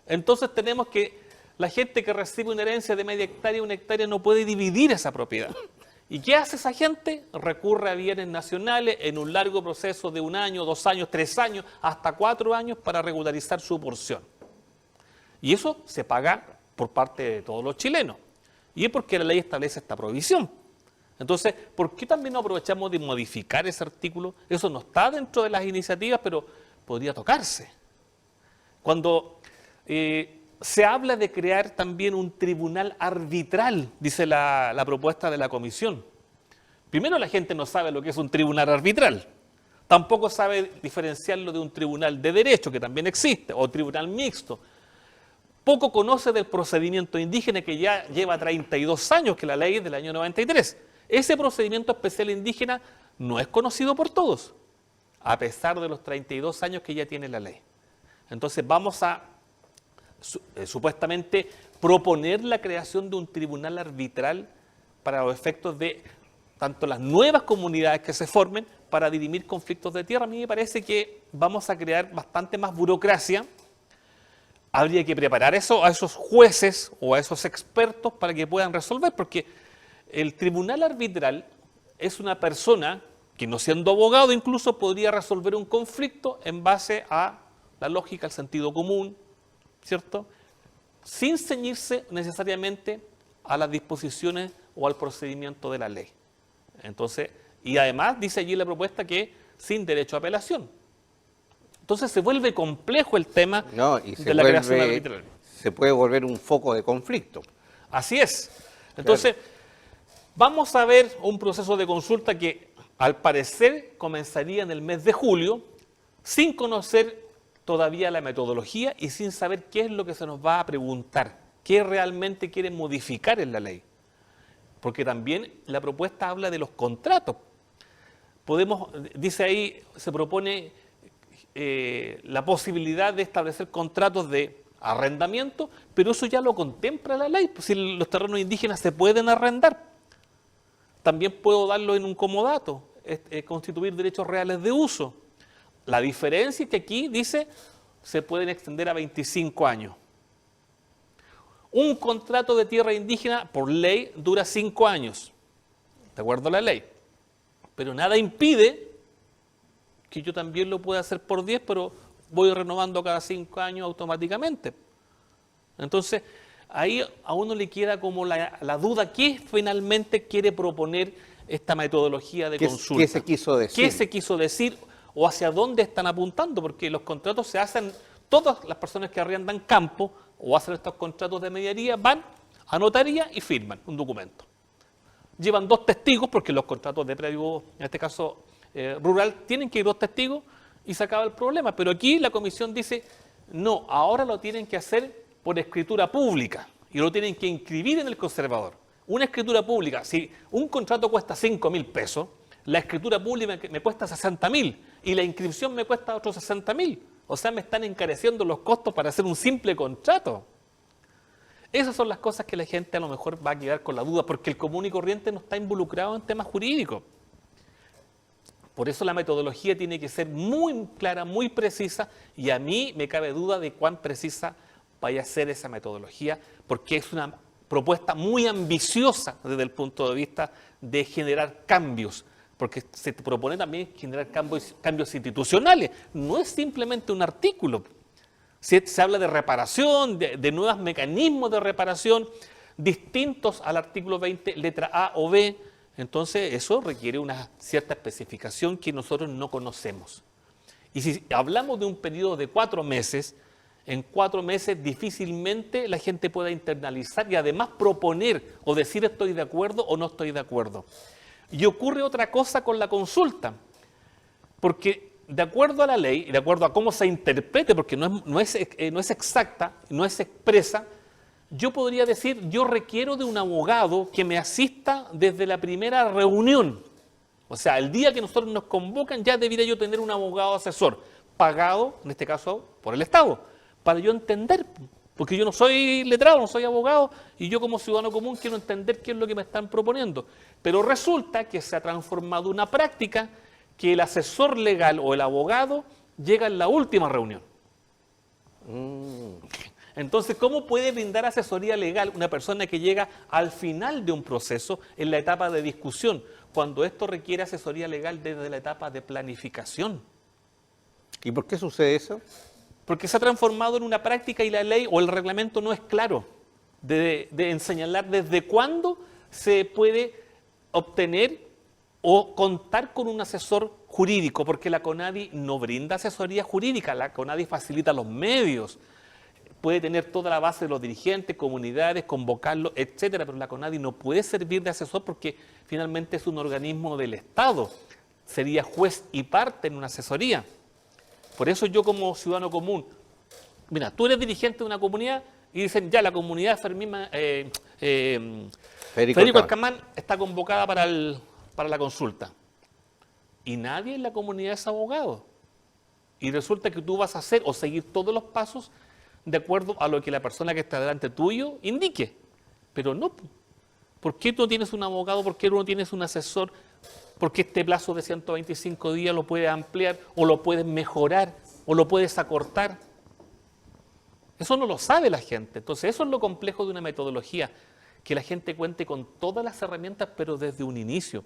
Entonces tenemos que la gente que recibe una herencia de media hectárea, 1 hectárea, no puede dividir esa propiedad. ¿Y qué hace esa gente? Recurre a bienes nacionales en un largo proceso de 1 año, 2 años, 3 años, hasta 4 años para regularizar su porción. Y eso se paga por parte de todos los chilenos. Y es porque la ley establece esta provisión. Entonces, ¿por qué también no aprovechamos de modificar ese artículo? Eso no está dentro de las iniciativas, pero podría tocarse. Cuando se habla de crear también un tribunal arbitral, dice la propuesta de la comisión. Primero, la gente no sabe lo que es un tribunal arbitral. Tampoco sabe diferenciarlo de un tribunal de derecho, que también existe, o tribunal mixto. Poco conoce del procedimiento indígena, que ya lleva 32 años, que la ley es del año 93. Ese procedimiento especial indígena no es conocido por todos, a pesar de los 32 años que ya tiene la ley. Entonces vamos a supuestamente proponer la creación de un tribunal arbitral para los efectos de tanto las nuevas comunidades que se formen para dirimir conflictos de tierra. A mí me parece que vamos a crear bastante más burocracia. Habría que preparar eso a esos jueces o a esos expertos para que puedan resolver, porque el tribunal arbitral es una persona que, no siendo abogado, incluso podría resolver un conflicto en base a la lógica, el sentido común, ¿cierto? Sin ceñirse necesariamente a las disposiciones o al procedimiento de la ley. Entonces, y además dice allí la propuesta que sin derecho a apelación. Entonces se vuelve complejo el tema de la creación arbitral. Se puede volver un foco de conflicto. Así es. Entonces, vamos a ver un proceso de consulta que al parecer comenzaría en el mes de julio, sin conocer todavía la metodología y sin saber qué es lo que se nos va a preguntar, qué realmente quieren modificar en la ley. Porque también la propuesta habla de los contratos. Dice ahí, se propone la posibilidad de establecer contratos de arrendamiento, pero eso ya lo contempla la ley, pues si los terrenos indígenas se pueden arrendar. También puedo darlo en un comodato, constituir derechos reales de uso. La diferencia es que aquí dice se pueden extender a 25 años. Un contrato de tierra indígena por ley dura 5 años, de acuerdo a la ley. Pero nada impide que yo también lo pueda hacer por 10, pero voy renovando cada 5 años automáticamente. Entonces, ahí a uno le queda como la duda, ¿qué finalmente quiere proponer esta metodología de consulta? ¿Qué se quiso decir? ¿Qué se quiso decir o hacia dónde están apuntando? Porque los contratos se hacen, todas las personas que arriendan campo o hacen estos contratos de mediaría van a notaría y firman un documento. Llevan 2 testigos, porque los contratos de predio, en este caso rural, tienen que ir 2 testigos y se acaba el problema. Pero aquí la comisión dice, no, ahora lo tienen que hacer por escritura pública y lo tienen que inscribir en el conservador. Una escritura pública, si un contrato cuesta 5.000 pesos, la escritura pública me cuesta 60.000 y la inscripción me cuesta otros 60.000. O sea, me están encareciendo los costos para hacer un simple contrato. Esas son las cosas que la gente a lo mejor va a quedar con la duda, porque el común y corriente no está involucrado en temas jurídicos. Por eso la metodología tiene que ser muy clara, muy precisa, y a mí me cabe duda de cuán precisa vaya a ser esa metodología, porque es una propuesta muy ambiciosa desde el punto de vista de generar cambios, porque se propone también generar cambios institucionales. No es simplemente un artículo. Se habla de reparación, de nuevos mecanismos de reparación distintos al artículo 20, letra A o B. Entonces eso requiere una cierta especificación que nosotros no conocemos. Y si hablamos de un periodo de 4 meses, en 4 meses difícilmente la gente pueda internalizar y además proponer o decir estoy de acuerdo o no estoy de acuerdo. Y ocurre otra cosa con la consulta, porque de acuerdo a la ley y de acuerdo a cómo se interprete, porque no es exacta, no es expresa, yo podría decir, yo requiero de un abogado que me asista desde la primera reunión. O sea, el día que nosotros nos convocan ya debería yo tener un abogado asesor, pagado, en este caso, por el Estado, para yo entender, porque yo no soy letrado, no soy abogado, y yo como ciudadano común quiero entender qué es lo que me están proponiendo. Pero resulta que se ha transformado una práctica que el asesor legal o el abogado llega en la última reunión. Entonces, ¿cómo puede brindar asesoría legal una persona que llega al final de un proceso, en la etapa de discusión, cuando esto requiere asesoría legal desde la etapa de planificación? ¿Y por qué sucede eso? Porque se ha transformado en una práctica y la ley o el reglamento no es claro de señalar desde cuándo se puede obtener o contar con un asesor jurídico, porque la CONADI no brinda asesoría jurídica, la CONADI facilita los medios, puede tener toda la base de los dirigentes, comunidades, convocarlos, etcétera, pero la CONADI no puede servir de asesor porque finalmente es un organismo del Estado, sería juez y parte en una asesoría. Por eso yo como ciudadano común, mira, tú eres dirigente de una comunidad y dicen, ya la comunidad Federico Alcamán está convocada para la consulta. Y nadie en la comunidad es abogado. Y resulta que tú vas a hacer o seguir todos los pasos de acuerdo a lo que la persona que está delante tuyo indique. Pero no. ¿Por qué tú no tienes un abogado? ¿Por qué tú no tienes un asesor? ¿Por qué este plazo de 125 días lo puedes ampliar o lo puedes mejorar o lo puedes acortar? Eso no lo sabe la gente. Entonces eso es lo complejo de una metodología, que la gente cuente con todas las herramientas pero desde un inicio.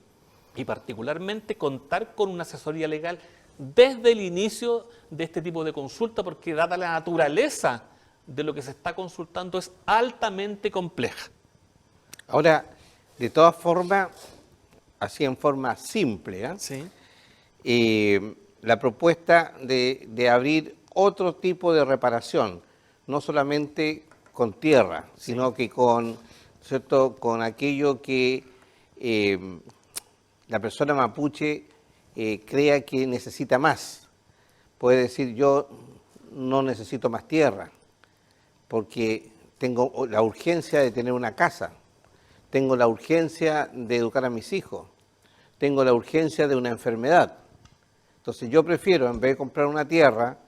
Y particularmente contar con una asesoría legal desde el inicio de este tipo de consulta, porque dada la naturaleza de lo que se está consultando es altamente compleja. Ahora, de todas formas, así en forma simple, Sí. La propuesta de abrir otro tipo de reparación, no solamente con tierra, sino que con, ¿cierto?, con aquello que la persona mapuche crea que necesita más. Puede decir, yo no necesito más tierra, porque tengo la urgencia de tener una casa, tengo la urgencia de educar a mis hijos, tengo la urgencia de una enfermedad. Entonces yo prefiero, en vez de comprar una tierra,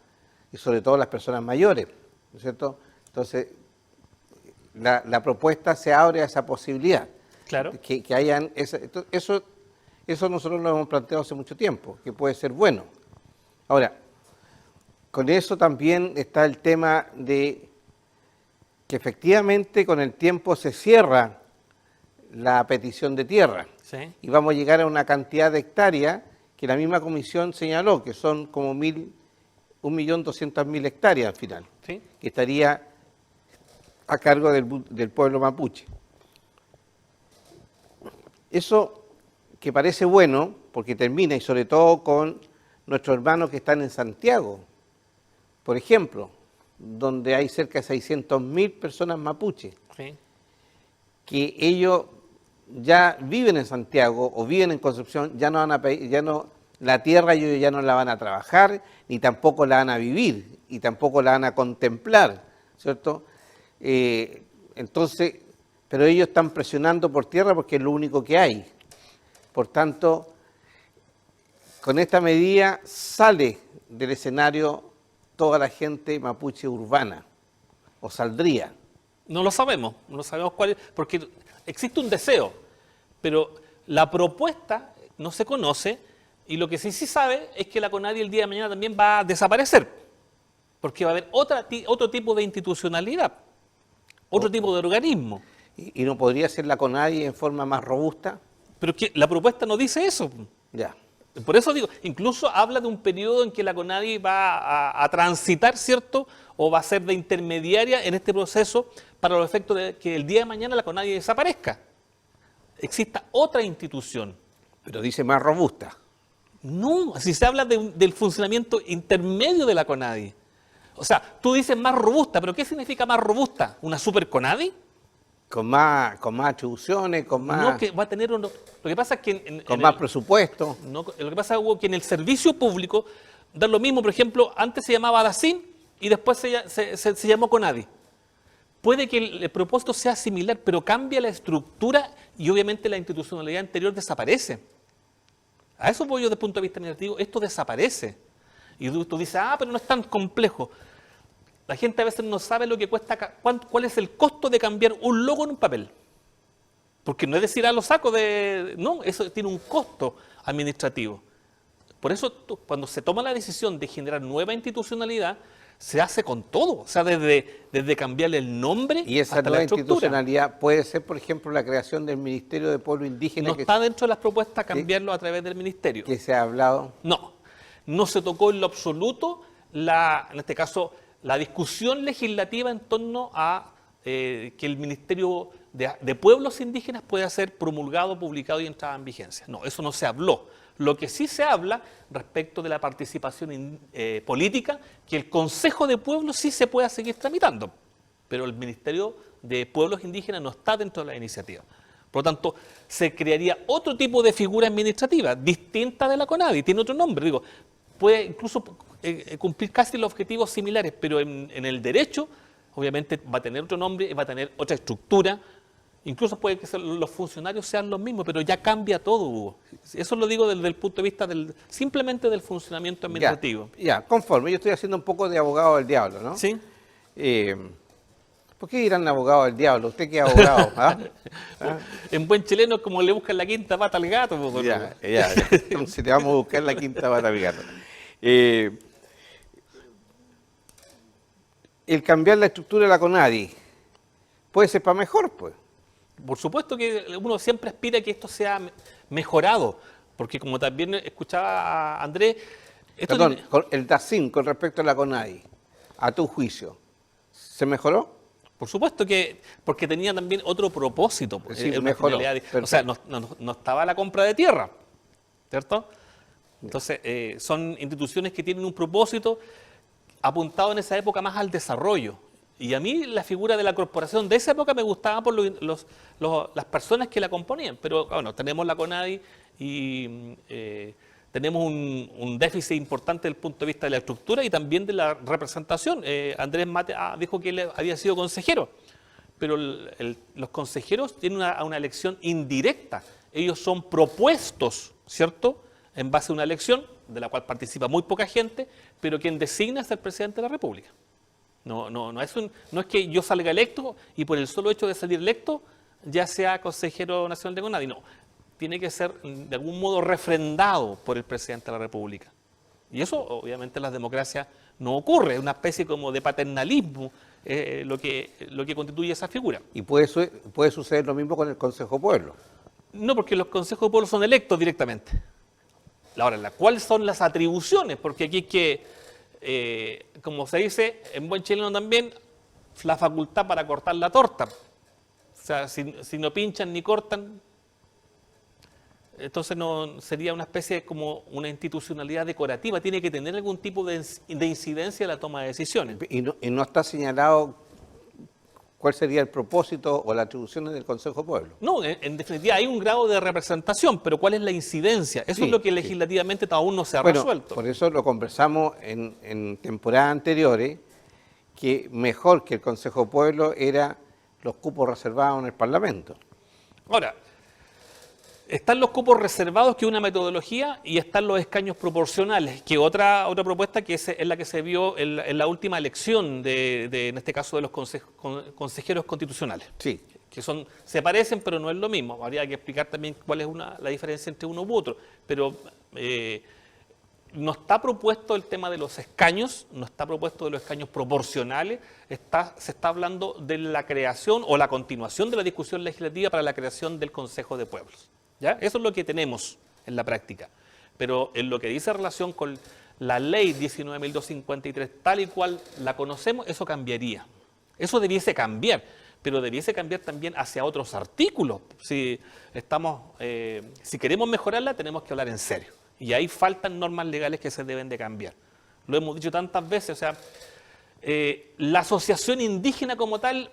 y sobre todo las personas mayores, ¿no es cierto? Entonces la propuesta se abre a esa posibilidad. Claro. Que hayan eso nosotros lo hemos planteado hace mucho tiempo, que puede ser bueno. Ahora, con eso también está el tema de que efectivamente con el tiempo se cierra la petición de tierra. Sí. Y vamos a llegar a una cantidad de hectáreas que la misma comisión señaló, que son como 1.200.000 hectáreas al final, Sí. que estaría a cargo del pueblo mapuche. Eso que parece bueno, porque termina, y sobre todo con nuestros hermanos que están en Santiago, por ejemplo, donde hay cerca de 600.000 personas mapuches, Sí. que ellos ya viven en Santiago o viven en Concepción, ya no van a pedir, la tierra ellos ya no la van a trabajar, ni tampoco la van a vivir, y tampoco la van a contemplar, ¿cierto? Entonces, pero ellos están presionando por tierra porque es lo único que hay. Por tanto, con esta medida sale del escenario toda la gente mapuche urbana, o saldría. No lo sabemos cuál es, porque existe un deseo, pero la propuesta no se conoce y lo que sí sabe es que la CONADI el día de mañana también va a desaparecer, porque va a haber otro tipo de institucionalidad, otro tipo de organismo. ¿Y no podría ser la CONADI en forma más robusta? Pero que la propuesta no dice eso. Ya. Por eso digo, incluso habla de un periodo en que la CONADI va a transitar, ¿cierto? O va a ser de intermediaria en este proceso para los efectos de que el día de mañana la CONADI desaparezca. Exista otra institución. Pero dice más robusta. No, si se habla del funcionamiento intermedio de la CONADI. O sea, tú dices más robusta, pero ¿qué significa más robusta? ¿Una super CONADI? Con más atribuciones, con más... No, que va a tener... Lo que pasa es que... con más presupuesto. No, lo que pasa es que en el servicio público da lo mismo. Por ejemplo, antes se llamaba DACIN y después se llamó CONADI. Puede que el propósito sea similar, pero cambia la estructura y obviamente la institucionalidad anterior desaparece. A eso voy yo desde el punto de vista administrativo. Esto desaparece. Y tú dices, pero no es tan complejo. La gente a veces no sabe lo que cuesta, cuál es el costo de cambiar un logo en un papel. Porque no es decir, lo saco de... No, eso tiene un costo administrativo. Por eso, cuando se toma la decisión de generar nueva institucionalidad, se hace con todo. O sea, desde cambiarle el nombre y esa hasta nueva la estructura. institucionalidad puede ser, por ejemplo, la creación del Ministerio de Pueblo Indígena. No está dentro de las propuestas cambiarlo a través del Ministerio. Que se ha hablado. No se tocó en lo absoluto, en este caso, la discusión legislativa en torno a que el Ministerio de Pueblos Indígenas pueda ser promulgado, publicado y entrado en vigencia. No, eso no se habló. Lo que sí se habla respecto de la participación política, que el Consejo de Pueblos sí se pueda seguir tramitando, pero el Ministerio de Pueblos Indígenas no está dentro de la iniciativa. Por lo tanto, se crearía otro tipo de figura administrativa, distinta de la CONADI, tiene otro nombre, digo, puede incluso cumplir casi los objetivos similares, pero en el derecho, obviamente va a tener otro nombre, va a tener otra estructura, incluso puede que los funcionarios sean los mismos, pero ya cambia todo, Hugo. Eso lo digo desde el punto de vista simplemente del funcionamiento administrativo. Ya, conforme, yo estoy haciendo un poco de abogado del diablo, ¿no? Sí. ¿Por qué dirán abogado del diablo? ¿Usted qué es abogado? En buen chileno, como le buscan la quinta pata al gato. Ya. Entonces te vamos a buscar la quinta pata al gato. El cambiar la estructura de la CONADI puede ser para mejor, pues. Por supuesto que uno siempre aspira a que esto sea mejorado, porque como también escuchaba a Andrés... Perdón, el DACIN con respecto a la CONADI, a tu juicio, ¿se mejoró? Por supuesto que, porque tenía también otro propósito. Sí, mejoró. O sea, no estaba la compra de tierra, ¿cierto? Entonces, son instituciones que tienen un propósito apuntado en esa época más al desarrollo. Y a mí la figura de la corporación de esa época me gustaba por las personas que la componían. Pero bueno, tenemos la CONADI y tenemos un déficit importante desde el punto de vista de la estructura y también de la representación. Andrés Mate dijo que él había sido consejero, pero los consejeros tienen una elección indirecta. Ellos son propuestos, ¿cierto?, en base a una elección de la cual participa muy poca gente, pero quien designa es el presidente de la República. No es que yo salga electo y por el solo hecho de salir electo ya sea consejero nacional de CONADI, no. Tiene que ser de algún modo refrendado por el presidente de la República. Y eso obviamente en las democracias no ocurre, es una especie como de paternalismo lo que constituye esa figura. ¿Y puede suceder lo mismo con el Consejo de Pueblo? No, porque los consejos de pueblo son electos directamente. Ahora, ¿cuáles son las atribuciones? Porque aquí hay que, como se dice en buen chileno también, la facultad para cortar la torta. O sea, si no pinchan ni cortan, entonces no sería una especie como una institucionalidad decorativa. Tiene que tener algún tipo de incidencia en la toma de decisiones. ¿Y no está señalado cuál sería el propósito o las atribuciones del Consejo de Pueblo? No, en definitiva hay un grado de representación, pero ¿cuál es la incidencia? Eso es lo que legislativamente aún no se ha resuelto. Por eso lo conversamos en temporadas anteriores, que mejor que el Consejo de Pueblo era los cupos reservados en el Parlamento. Ahora, están los cupos reservados, que es una metodología, y están los escaños proporcionales, que otra propuesta que es la que se vio en la última elección, en este caso de los consejeros constitucionales. Sí. Que se parecen, pero no es lo mismo. Habría que explicar también cuál es la diferencia entre uno u otro. Pero no está propuesto el tema de los escaños, no está propuesto de los escaños proporcionales, se está hablando de la creación o la continuación de la discusión legislativa para la creación del Consejo de Pueblos. ¿Ya? Eso es lo que tenemos en la práctica. Pero en lo que dice relación con la ley 19.253, tal y cual la conocemos, eso cambiaría. Eso debiese cambiar, pero debiese cambiar también hacia otros artículos. Si queremos mejorarla, tenemos que hablar en serio. Y ahí faltan normas legales que se deben de cambiar. Lo hemos dicho tantas veces, o sea, la asociación indígena como tal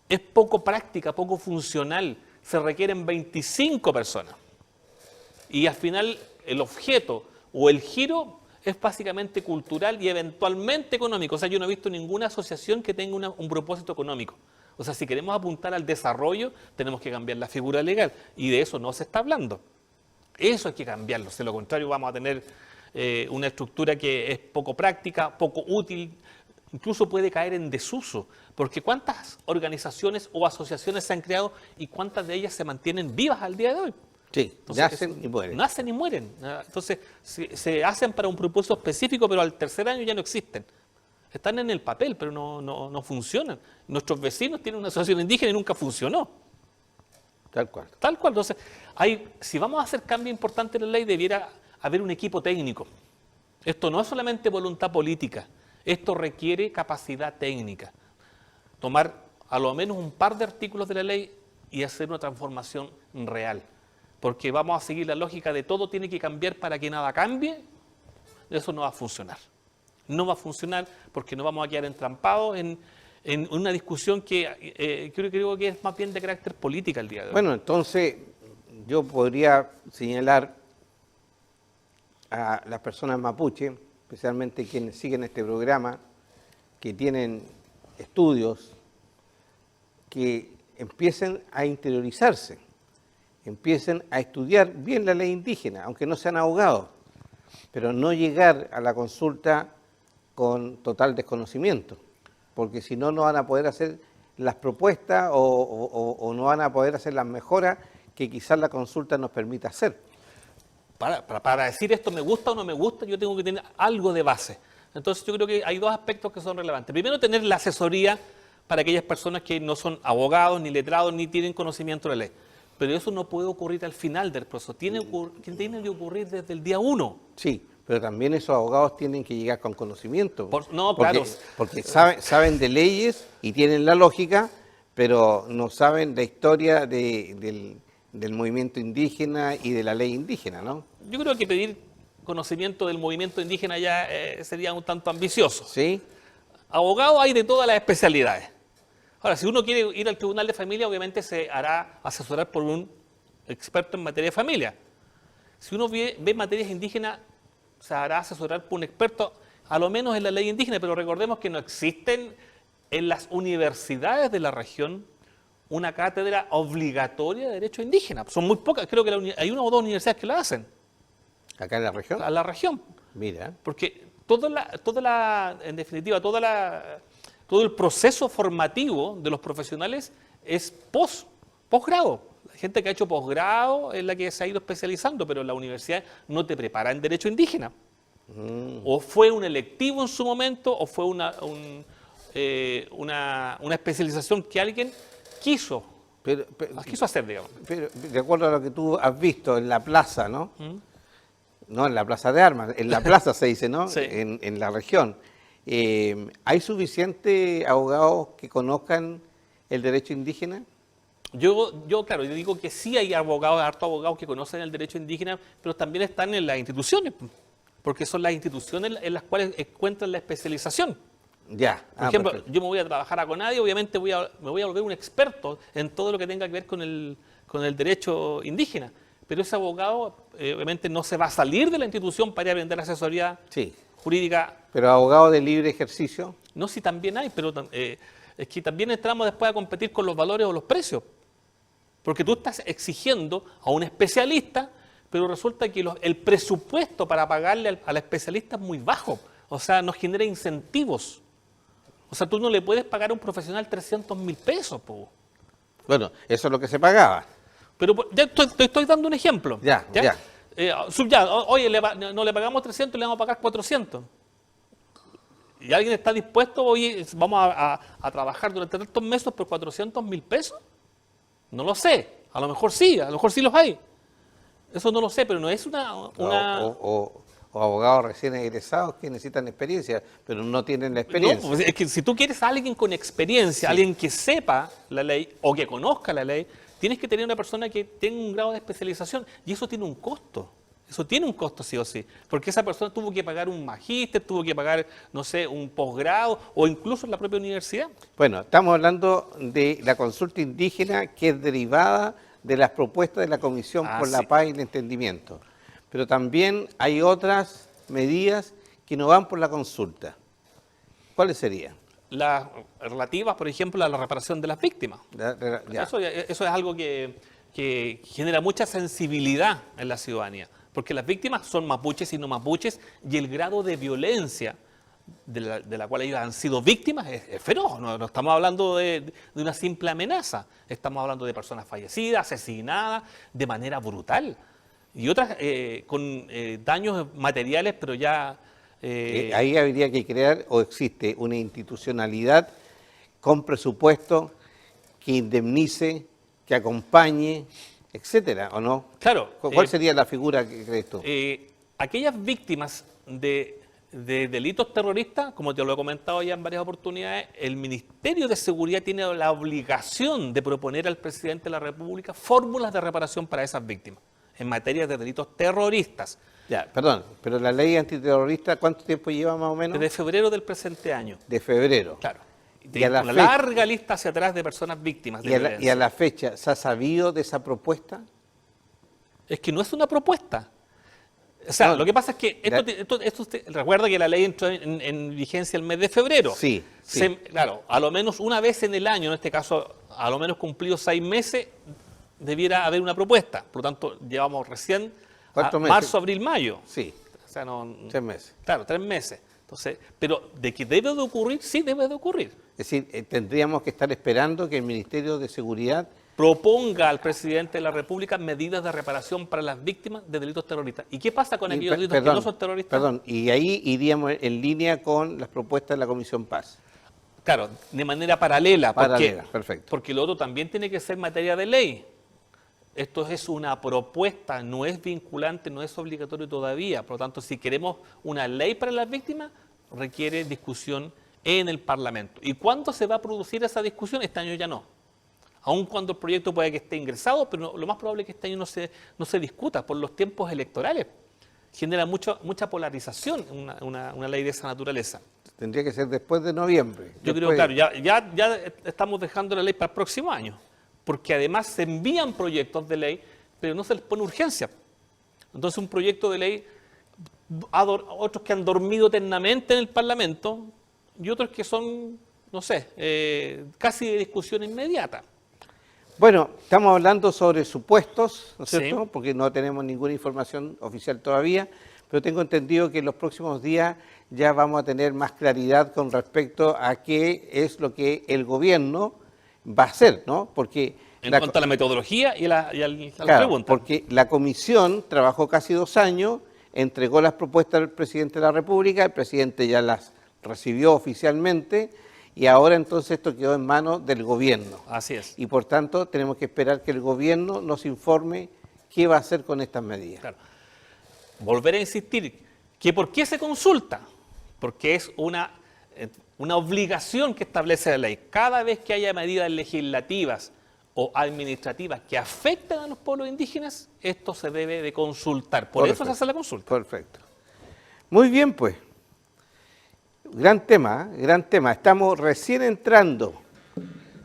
es poco práctica, poco funcional. Se requieren 25 personas. Y al final el objeto o el giro es básicamente cultural y eventualmente económico. O sea, yo no he visto ninguna asociación que tenga un propósito económico. O sea, si queremos apuntar al desarrollo, tenemos que cambiar la figura legal. Y de eso no se está hablando. Eso hay que cambiarlo. De lo contrario, vamos a tener una estructura que es poco práctica, poco útil, incluso puede caer en desuso. Porque ¿cuántas organizaciones o asociaciones se han creado y cuántas de ellas se mantienen vivas al día de hoy? Sí, Entonces, nacen y mueren. Nacen y mueren. Entonces, se hacen para un propósito específico, pero al tercer año ya no existen. Están en el papel, pero no funcionan. Nuestros vecinos tienen una asociación indígena y nunca funcionó. Tal cual. Tal cual. Entonces, si vamos a hacer cambio importante en la ley, debiera haber un equipo técnico. Esto no es solamente voluntad política, esto requiere capacidad técnica. Tomar a lo menos un par de artículos de la ley y hacer una transformación real. Porque vamos a seguir la lógica de todo tiene que cambiar para que nada cambie, eso no va a funcionar. No va a funcionar porque nos vamos a quedar entrampados en una discusión que creo que es más bien de carácter política el día de hoy. Bueno, entonces yo podría señalar a las personas mapuche, especialmente quienes siguen este programa, que tienen estudios, que empiecen a interiorizarse, empiecen a estudiar bien la ley indígena, aunque no sean abogados, pero no llegar a la consulta con total desconocimiento, porque si no, no van a poder hacer las propuestas o no van a poder hacer las mejoras que quizás la consulta nos permita hacer. Para decir esto me gusta o no me gusta, yo tengo que tener algo de base. Entonces yo creo que hay dos aspectos que son relevantes. Primero, tener la asesoría para aquellas personas que no son abogados, ni letrados, ni tienen conocimiento de la ley. Pero eso no puede ocurrir al final del proceso, tiene que ocurrir desde el día 1. Sí, pero también esos abogados tienen que llegar con conocimiento. Claro. Porque saben de leyes y tienen la lógica, pero no saben la historia del movimiento indígena y de la ley indígena, ¿no? Yo creo que pedir conocimiento del movimiento indígena ya sería un tanto ambicioso. Sí. Abogados hay de todas las especialidades. Ahora, si uno quiere ir al tribunal de familia, obviamente se hará asesorar por un experto en materia de familia. Si uno ve materias indígenas, se hará asesorar por un experto, a lo menos en la ley indígena, pero recordemos que no existen en las universidades de la región una cátedra obligatoria de derecho indígena. Son muy pocas, creo que hay una o dos universidades que la hacen. ¿Acá en la región? A la región. Mira. Porque en definitiva, todo el proceso formativo de los profesionales es posgrado. La gente que ha hecho posgrado es la que se ha ido especializando, pero la universidad no te prepara en derecho indígena. O fue un electivo en su momento, o fue una especialización que alguien quiso hacer, digamos. Pero de acuerdo a lo que tú has visto en la plaza, ¿no? No en la plaza de armas, en la plaza se dice, ¿no? Sí. En la región. ¿Hay suficientes abogados que conozcan el derecho indígena? Yo digo que sí hay hartos abogados que conocen el derecho indígena, pero también están en las instituciones, porque son las instituciones en las cuales encuentran la especialización. Ya. Por ejemplo, perfecto. yo me voy a trabajar a CONADI, obviamente me voy a volver un experto en todo lo que tenga que ver con el derecho indígena, pero ese abogado obviamente no se va a salir de la institución para ir a vender asesoría Sí. jurídica. Pero abogado de libre ejercicio. No, si también hay, pero es que también entramos después a competir con los valores o los precios. Porque tú estás exigiendo a un especialista, pero resulta que el presupuesto para pagarle al especialista es muy bajo. O sea, nos genera incentivos. O sea, tú no le puedes pagar a un profesional 300.000 pesos. Po. Bueno, eso es lo que se pagaba. Pero ya te estoy dando un ejemplo. Ya. Oye, no le pagamos 300, le vamos a pagar 400. ¿Y alguien está dispuesto, oye, vamos a trabajar durante tantos meses por 400.000 pesos? No lo sé. A lo mejor sí los hay. Eso no lo sé, pero no es una... O abogados recién egresados que necesitan experiencia, pero no tienen la experiencia. No, pues es que si tú quieres a alguien con experiencia, alguien que sepa la ley o que conozca la ley, tienes que tener una persona que tenga un grado de especialización y eso tiene un costo. Eso tiene un costo sí o sí, porque esa persona tuvo que pagar un magíster, tuvo que pagar, no sé, un posgrado o incluso en la propia universidad. Bueno, estamos hablando de la consulta indígena que es derivada de las propuestas de la Comisión por la Paz y el Entendimiento. Pero también hay otras medidas que no van por la consulta. ¿Cuáles serían? Las relativas, por ejemplo, a la reparación de las víctimas. Ya. Eso es algo que genera mucha sensibilidad en la ciudadanía, porque las víctimas son mapuches y no mapuches, y el grado de violencia de la cual ellos han sido víctimas es feroz. No estamos hablando de una simple amenaza, estamos hablando de personas fallecidas, asesinadas de manera brutal, y otras con daños materiales, pero ya... ahí habría que crear, o existe una institucionalidad con presupuesto que indemnice, que acompañe, etcétera, ¿o no? Claro. ¿Cuál sería la figura que crees tú? Aquellas víctimas de delitos terroristas, como te lo he comentado ya en varias oportunidades, el Ministerio de Seguridad tiene la obligación de proponer al presidente de la República fórmulas de reparación para esas víctimas en materia de delitos terroristas. Ya, perdón, pero la ley antiterrorista, ¿cuánto tiempo lleva más o menos? Desde febrero del presente año. De febrero. Claro. Y a la una fecha, larga lista hacia atrás de personas víctimas de violencia. Y a la fecha, ¿se ha sabido de esa propuesta? Es que no es una propuesta. O sea, No, lo que pasa es que recuerda que la ley entró en vigencia el mes de febrero. Sí, sí. Claro, a lo menos una vez en el año, en este caso, a lo menos cumplidos 6 meses, debiera haber una propuesta. Por lo tanto, llevamos recién ¿Cuántos meses? marzo, abril, mayo. Sí, O sea, 3 meses. Claro, 3 meses. Entonces, pero de que debe de ocurrir, sí debe de ocurrir. Es decir, tendríamos que estar esperando que el Ministerio de Seguridad Proponga al presidente de la República medidas de reparación para las víctimas de delitos terroristas. ¿Y qué pasa con aquellos delitos que no son terroristas? Perdón, y ahí iríamos en línea con las propuestas de la Comisión Paz. Claro, de manera paralela. Paralela, perfecto. Porque lo otro también tiene que ser materia de ley. Esto es una propuesta, no es vinculante, no es obligatorio todavía. Por lo tanto, si queremos una ley para las víctimas, requiere discusión en el Parlamento. ¿Y cuándo se va a producir esa discusión? Este año ya no. Aun cuando el proyecto puede que esté ingresado, pero lo más probable es que este año no se discuta por los tiempos electorales. Genera mucha polarización una ley de esa naturaleza. Tendría que ser después de noviembre. Yo creo, claro, ya estamos dejando la ley para el próximo año, porque además se envían proyectos de ley, pero no se les pone urgencia. Entonces un proyecto de ley, otros que han dormido eternamente en el Parlamento y otros que son, no sé, casi de discusión inmediata. Bueno, estamos hablando sobre supuestos, ¿no es Sí. cierto? Porque no tenemos ninguna información oficial todavía, pero tengo entendido que en los próximos días ya vamos a tener más claridad con respecto a qué es lo que el gobierno va a hacer, ¿no? Porque En cuanto a la metodología y a la claro, pregunta. porque la comisión trabajó casi 2 años, entregó las propuestas al presidente de la República, el presidente ya las recibió oficialmente y ahora entonces esto quedó en manos del gobierno. Así es. Y por tanto tenemos que esperar que el gobierno nos informe qué va a hacer con estas medidas. Claro. Volver a insistir que ¿por qué se consulta? Porque es una obligación que establece la ley. Cada vez que haya medidas legislativas o administrativas que afecten a los pueblos indígenas, esto se debe de consultar. Por eso se hace la consulta. Perfecto. Muy bien, pues. Gran tema, ¿eh? Gran tema. Estamos recién entrando.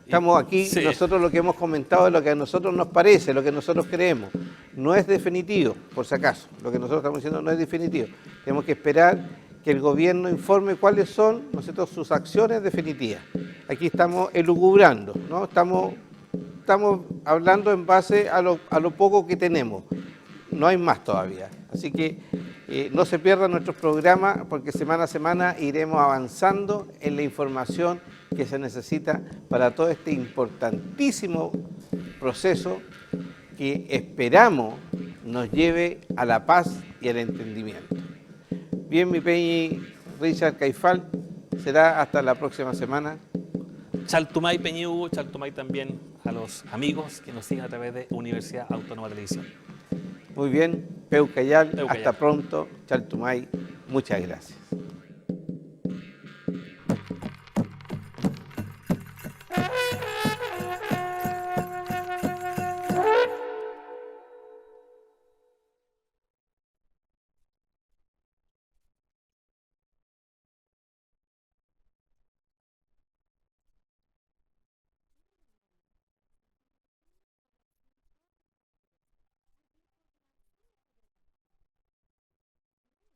Estamos aquí, Sí. nosotros lo que hemos comentado es lo que a nosotros nos parece, lo que nosotros creemos. No es definitivo, por si acaso. Lo que nosotros estamos diciendo no es definitivo. Tenemos que esperar que el gobierno informe cuáles son, ¿no es cierto?, sus acciones definitivas. Aquí estamos elucubrando, ¿no? Estamos hablando en base a lo poco que tenemos. No hay más todavía. Así que no se pierdan nuestros programas porque semana a semana iremos avanzando en la información que se necesita para todo este importantísimo proceso que esperamos nos lleve a la paz y al entendimiento. Bien, mi Peñi, Richard Caifal, será hasta la próxima semana. Chaltumay Peñihugo, Chaltumay también a los amigos que nos siguen a través de Universidad Autónoma de Televisión. Muy bien, Peucayal, Peucayal. hasta pronto, Chaltumay, muchas gracias.